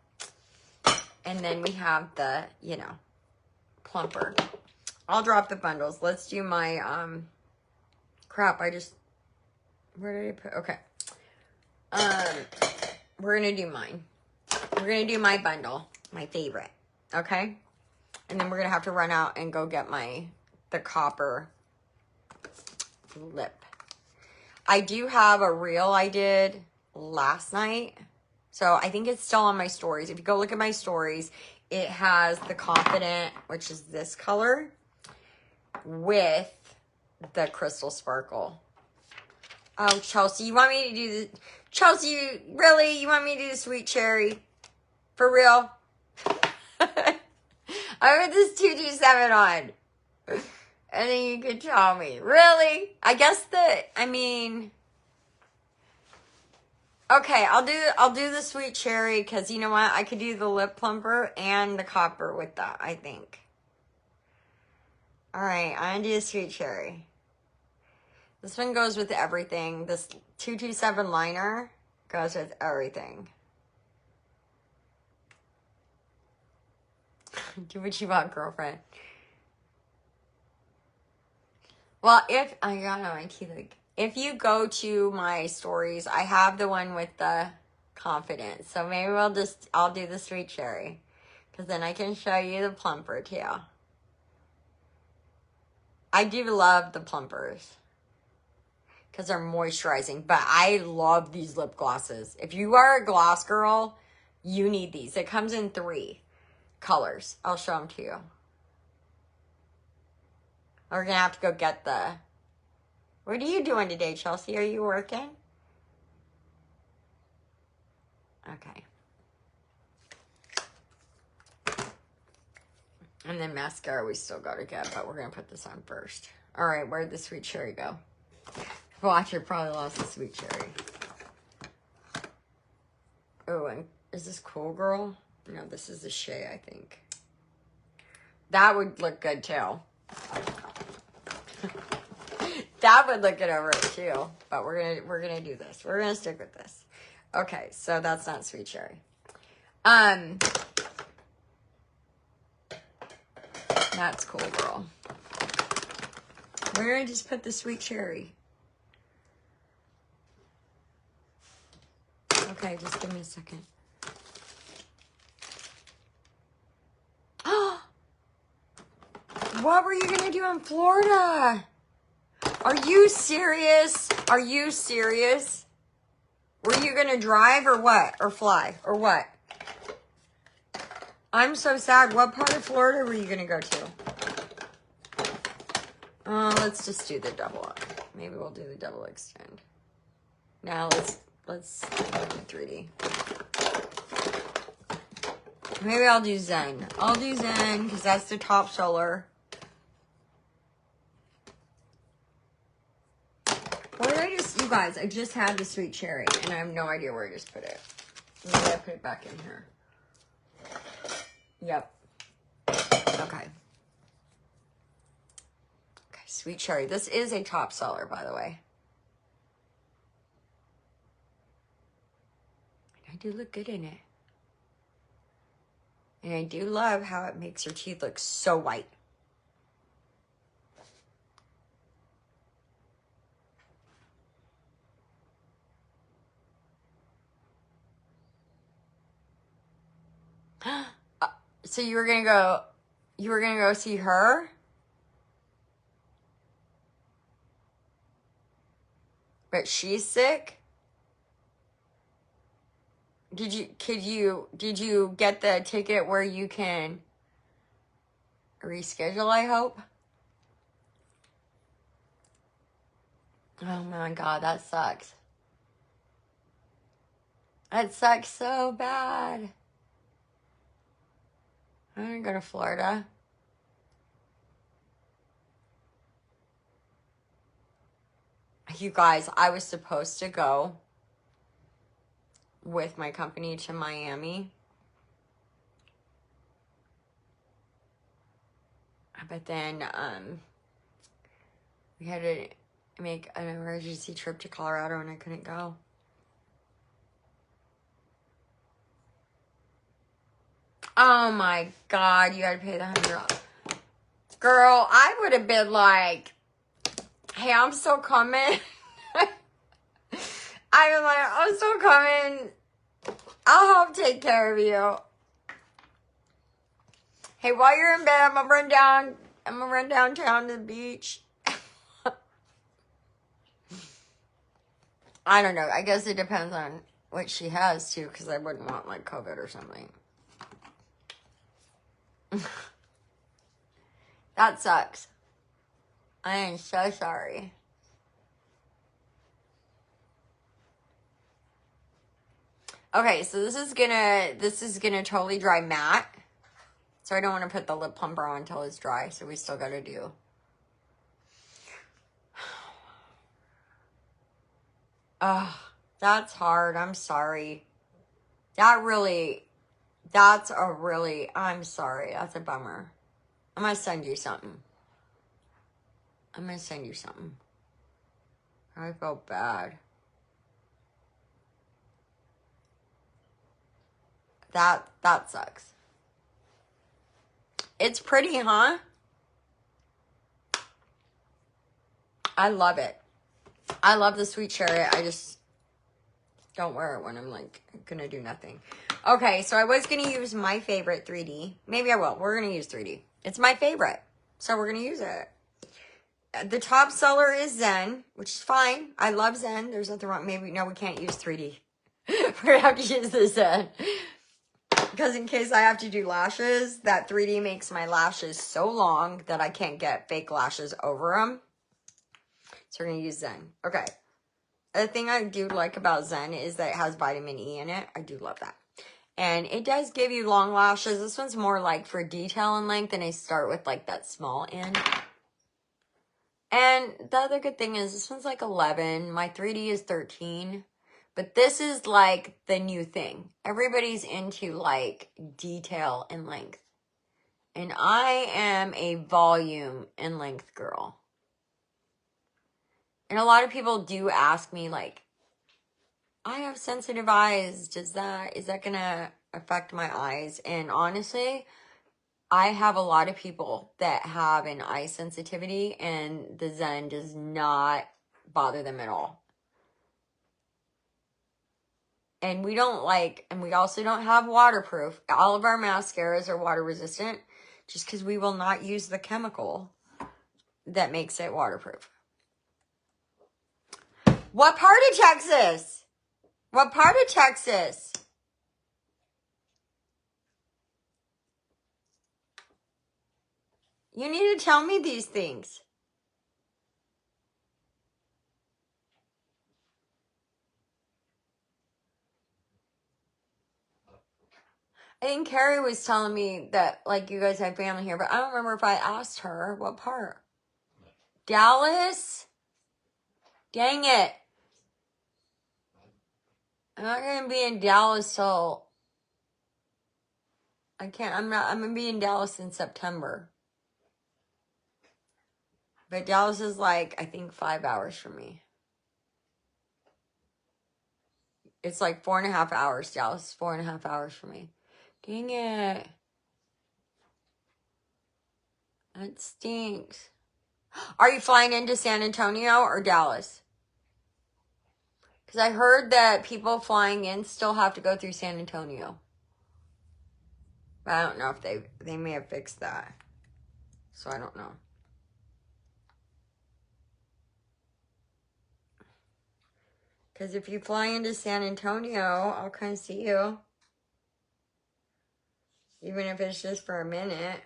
And then we have the, you know, plumper. I'll drop the bundles. Let's do my, crap, where did I put, okay. We're going to do mine. We're going to do my bundle, my favorite, okay? And then we're going to have to run out and go get the copper lip. I do have a reel I did last night. So I think it's still on my stories. If you go look at my stories, it has the Confident, which is this color, with the Crystal Sparkle. Oh, Chelsea, you want me to do the... Chelsea, really? You want me to do the Sweet Cherry? For real? I put this 227 on. And then you could tell me. Really? I guess okay, I'll do the Sweet Cherry because you know what? I could do the lip plumper and the copper with that, I think. All right, I'm going to do the Sweet Cherry. This one goes with everything. This 227 liner goes with everything. Do what you want, girlfriend. Well, I got on my teeth. If you go to my stories, I have the one with the Confidence. So maybe I'll do the Sweet Cherry. Because then I can show you the plumper too. I do love the plumpers. Because they're moisturizing. But I love these lip glosses. If you are a gloss girl, you need these. It comes in 3 colors. I'll show them to you. We're going to have to go get the... What are you doing today, Chelsea? Are you working? Okay. And then mascara we still got to get, but we're going to put this on first. All right, where'd the Sweet Cherry go? Watcher probably lost the Sweet Cherry. Oh, and is this Cool Girl? No, this is the Shea, I think. That would look good, too. That would look good over it, too. But we're gonna do this. We're gonna stick with this. Okay, so that's not Sweet Cherry. That's Cool Girl. We're gonna just put the Sweet Cherry. Okay, just give me a second. What were you gonna do in Florida? Are you serious? Are you serious? Were you gonna drive or what? Or fly? Or what? I'm so sad. What part of Florida were you gonna go to? Let's just do the double up. Maybe we'll do the double extend. Now let's do 3D. Maybe I'll do Zen. I'll do Zen because that's the top solar. What did I just, you guys, I just had the Sweet Cherry and I have no idea where I just put it. Maybe I put it back in here. Yep. Okay. Okay, Sweet Cherry. This is a top seller, by the way. I do look good in it. And I do love how it makes your teeth look so white. So you were gonna go see her? but she's sick. Did you get the ticket where you can reschedule, I hope? Oh my God, that sucks. That sucks so bad. I'm gonna go to Florida. You guys, I was supposed to go with my company to Miami. But then we had to make an emergency trip to Colorado and I couldn't go. Oh my God, you gotta pay the $100. Girl, I would have been like, hey, I'm still coming. I was like, I'm still coming. I'll help take care of you. Hey, while you're in bed, I'm gonna run downtown to the beach. I don't know. I guess it depends on what she has too, because I wouldn't want like COVID or something. That sucks. I am so sorry. Okay, so this is gonna totally dry matte. So I don't want to put the lip plumper on until it's dry. So we still gotta do. Ugh, that's hard. I'm sorry. I'm sorry. That's a bummer. I'm gonna send you something. I felt bad. That sucks. It's pretty, huh? I love it. I love the sweet cherry. I just don't wear it when I'm like gonna do nothing. Okay, so I was gonna use my favorite 3D. Maybe I will. We're gonna use 3D. It's my favorite, so we're gonna use it. The top seller is Zen, which is fine. I love Zen. There's nothing wrong. Maybe, no, we can't use 3D. We're gonna have to use the Zen. Because in case I have to do lashes, that 3D makes my lashes so long that I can't get fake lashes over them. So we're going to use Zen. Okay. The thing I do like about Zen is that it has vitamin E in it. I do love that. And it does give you long lashes. This one's more like for detail and length, and I start with like that small end. And the other good thing is this one's like 11. My 3D is 13. But this is like the new thing. Everybody's into like detail and length. And I am a volume and length girl. And a lot of people do ask me like, I have sensitive eyes. Is that gonna affect my eyes? And honestly, I have a lot of people that have an eye sensitivity and the Zen does not bother them at all. And we also don't have waterproof. All of our mascaras are water resistant just because we will not use the chemical that makes it waterproof. What part of Texas? What part of Texas? You need to tell me these things. I think Carrie was telling me that, like, you guys have family here, but I don't remember if I asked her what part. Dallas? Dang it. I'm not going to be in Dallas till... I'm going to be in Dallas in September. But Dallas is like, I think 5 hours from me. It's like 4.5 hours. Dallas is 4.5 hours from me. Dang it. That stinks. Are you flying into San Antonio or Dallas? Because I heard that people flying in still have to go through San Antonio. But I don't know if they may have fixed that. So I don't know. Because if you fly into San Antonio, I'll come see you. Even if it's just for a minute.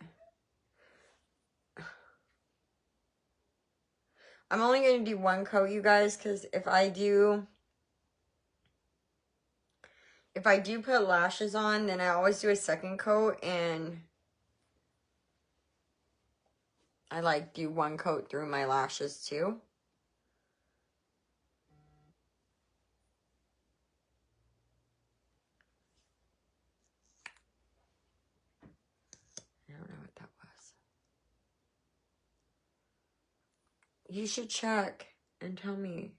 I'm only going to do one coat, you guys, because if I do put lashes on, then I always do a second coat, and I like do one coat through my lashes too. I don't know what that was. You should check and tell me.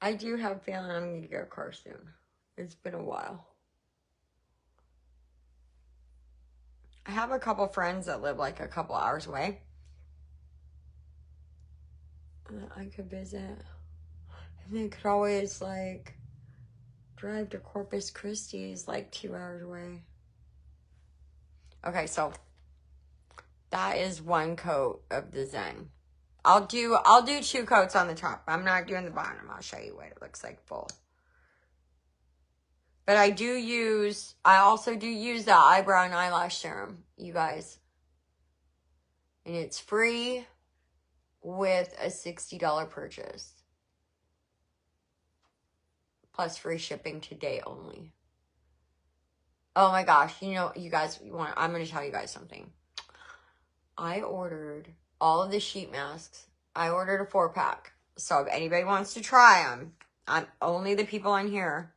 I do have a feeling I'm going to get a car soon. It's been a while. I have a couple friends that live like a couple hours away that I could visit. And they could always like drive to Corpus Christi, is like 2 hours away. Okay, so that is one coat of the Zen. I'll do 2 coats on the top. I'm not doing the bottom. I'll show you what it looks like full. But I also do use the eyebrow and eyelash serum, you guys. And it's free with a $60 purchase. Plus free shipping today only. Oh my gosh, you know, you guys, I'm going to tell you guys something. I ordered all of the sheet masks. I ordered a 4-pack. So if anybody wants to try them, only the people on here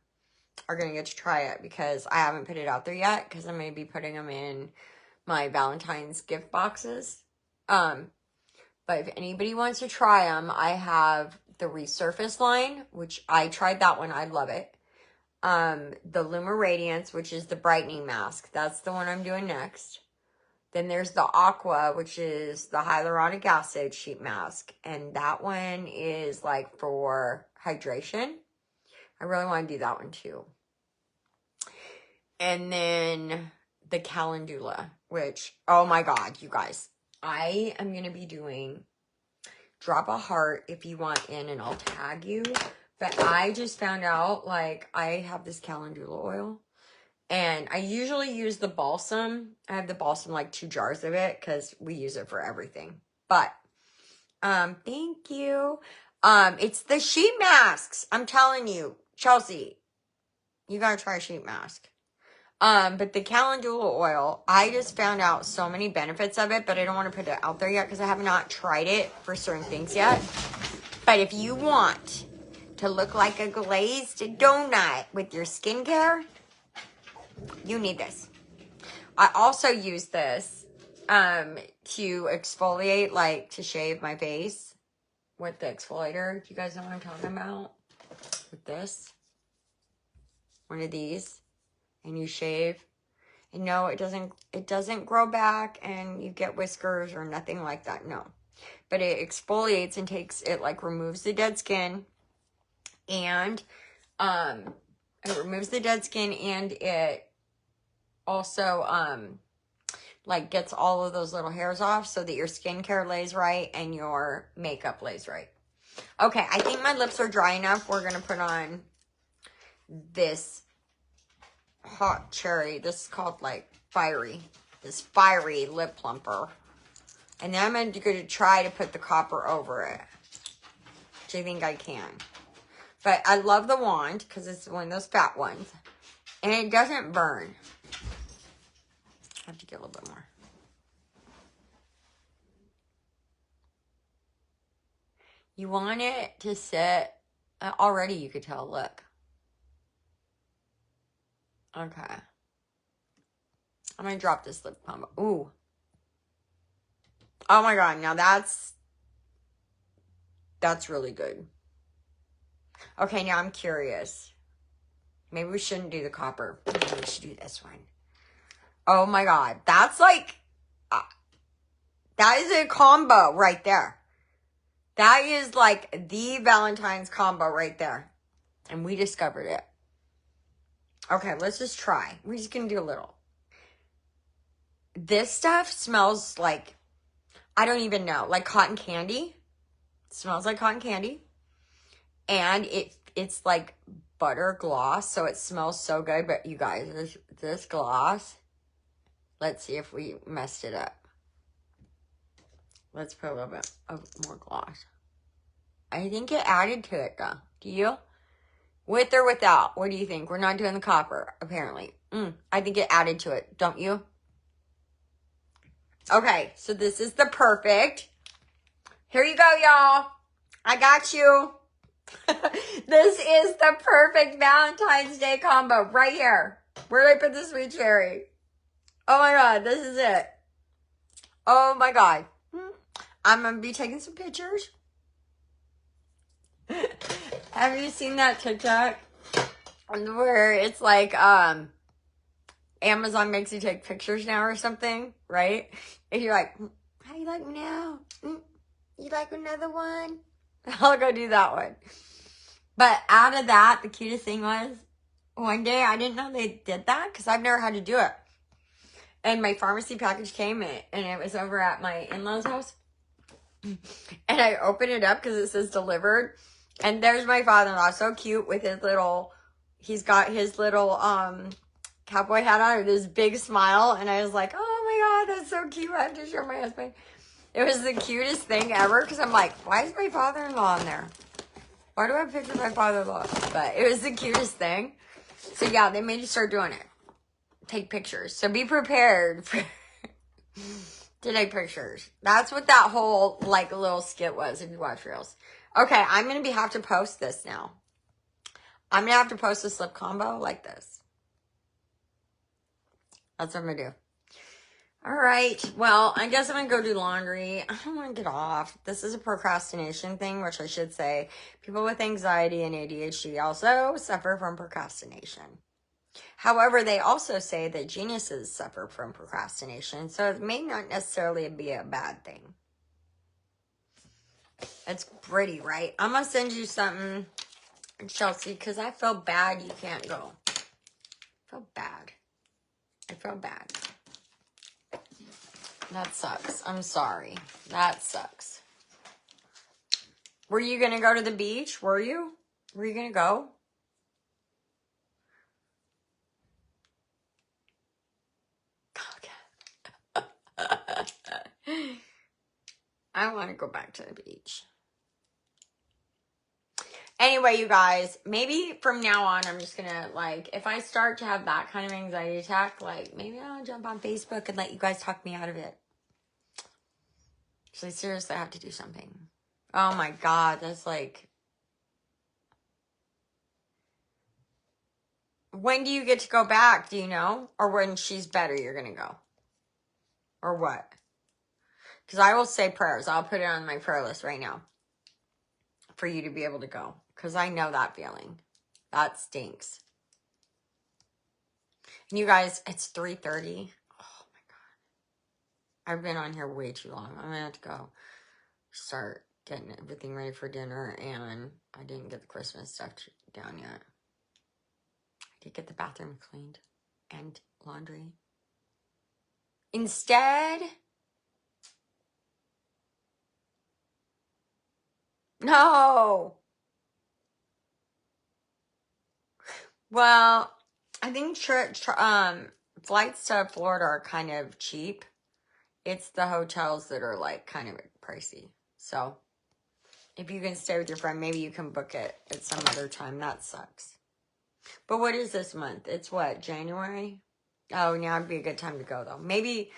are going to get to try it, because I haven't put it out there yet, because I'm going to be putting them in my Valentine's gift boxes. But if anybody wants to try them, I have the Resurface line, which I tried that one. I love it. The Luma Radiance, which is the brightening mask. That's the one I'm doing next. Then there's the Aqua, which is the hyaluronic acid sheet mask. And that one is like for hydration. I really want to do that one too. And then the Calendula, which, oh my God, you guys. I am going to be doing drop a heart if you want in, and I'll tag you. But I just found out, like, I have this Calendula oil. And I usually use the balsam. I have the balsam, like 2 jars of it, because we use it for everything. But, thank you. It's the sheet masks. I'm telling you, Chelsea, you gotta try a sheet mask. But the Calendula oil, I just found out so many benefits of it, but I don't want to put it out there yet because I have not tried it for certain things yet. But if you want to look like a glazed donut with your skincare, you need this. I also use this to exfoliate, like to shave my face with the exfoliator. Do you guys know what I'm talking about? With this. One of these. And you shave. And no, it doesn't grow back and you get whiskers or nothing like that. No. But it exfoliates and removes the dead skin. And it removes the dead skin, and it also gets all of those little hairs off so that your skincare lays right and your makeup lays right. Okay, I think my lips are dry enough. We're gonna put on this hot cherry. This is called fiery lip plumper. And then I'm going to try to put the copper over it, which I think I can. But I love the wand because it's one of those fat ones. And it doesn't burn. I have to get a little bit more. You want it to sit, already you could tell, look. Okay. I'm going to drop this lip balm. Ooh. Oh my God, now that's really good. Okay, now I'm curious. Maybe we shouldn't do the copper. Maybe we should do this one. Oh my God, that's that is a combo right there. That is like the Valentine's combo right there. And we discovered it. Okay, let's just try. We're just going to do a little. This stuff smells like I don't even know, like cotton candy. It smells like cotton candy. And it's like butter gloss, so it smells so good. But you guys, this gloss, let's see if we messed it up. Let's put a little bit of more gloss. I think it added to it, though. Do you? With or without? What do you think? We're not doing the copper, apparently. I think it added to it. Don't you? Okay, so this is the perfect. Here you go, y'all. I got you. This is the perfect Valentine's Day combo right here. Where did I put the sweet cherry? Oh my God, this is it. Oh my God. I'm going to be taking some pictures. Have you seen that TikTok where it's like Amazon makes you take pictures now or something, right? And you're like, how do you like me now? You like another one? I'll go do that one. But out of that, the cutest thing was, one day I didn't know they did that because I've never had to do it. And my pharmacy package came in, and it was over at my in-laws' house. And I opened it up because it says delivered. And there's my father-in-law, so cute with his little, he's got his little cowboy hat on with this big smile. And I was like, oh my God, that's so cute. I have to show my husband. It was the cutest thing ever because I'm like, why is my father-in-law on there? Why do I have a picture of my father-in-law? But it was the cutest thing. So yeah, they made you start doing it. Take pictures. So be prepared for to take pictures. That's what that whole like little skit was if you watch Reels. Okay, I'm going to have to post this now. I'm going to have to post a slip combo like this. That's what I'm going to do. All right. Well, I guess I'm going to go do laundry. I don't want to get off. This is a procrastination thing, which I should say. People with anxiety and ADHD also suffer from procrastination. However, they also say that geniuses suffer from procrastination, so it may not necessarily be a bad thing. It's pretty, right? I'm going to send you something, Chelsea, because I feel bad you can't go. I feel bad. I feel bad. That sucks. I'm sorry. That sucks. Were you going to go to the beach? Were you? Were you going to go? Okay. I want to go back to the beach. Anyway, you guys, maybe from now on, I'm just going to, like, if I start to have that kind of anxiety attack, like, maybe I'll jump on Facebook and let you guys talk me out of it. So, seriously, I have to do something. Oh, my God. That's, like, when do you get to go back? Do you know? Or when she's better, you're going to go? Or what? Because I will say prayers. I'll put it on my prayer list right now for you to be able to go. Because I know that feeling. That stinks. And you guys, it's 3:30. Oh, my God. I've been on here way too long. I'm going to have to go start getting everything ready for dinner. And I didn't get the Christmas stuff down yet. I did get the bathroom cleaned and laundry. Instead... No. Well, I think flights to Florida are kind of cheap. It's the hotels that are like kind of pricey. So if you can stay with your friend, maybe you can book it at some other time. That sucks. But what is this month? It's what, January? Oh, now would be a good time to go though. Maybe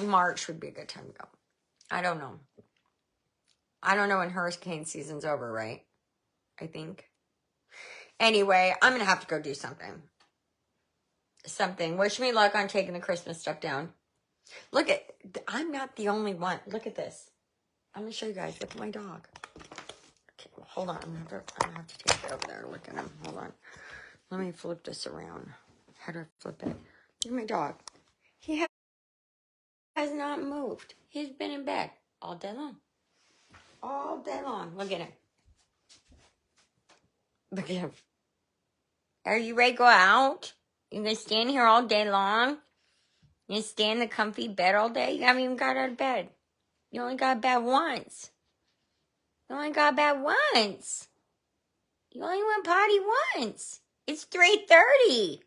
March would be a good time to go. I don't know. I don't know when hurricane season's over, right? I think. Anyway, I'm going to have to go do something. Wish me luck on taking the Christmas stuff down. Look at, I'm not the only one. Look at this. I'm going to show you guys. Look at my dog. Okay, well, hold on. I'm going to have to take it over there. Look at him. Hold on. Let me flip this around. How do I flip it? Look at my dog. He has not moved. He's been in bed all day long. All day long. Look at him. Look at him. Are you ready to go out? You gonna stand here all day long? You gonna stay in the comfy bed all day? You haven't even got out of bed. You only got bad once. You only got bad once. You only went potty once. It's 3:30.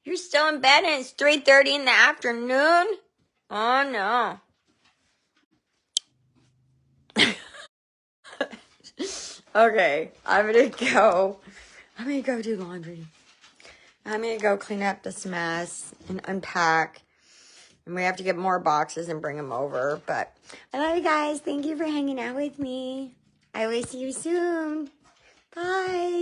You're still in bed and it's 3:30 in the afternoon? Oh, no. Okay, I'm gonna go do laundry. I'm gonna go clean up this mess and unpack. And we have to get more boxes and bring them over. But I love you guys. Thank you for hanging out with me. I will see you soon. Bye.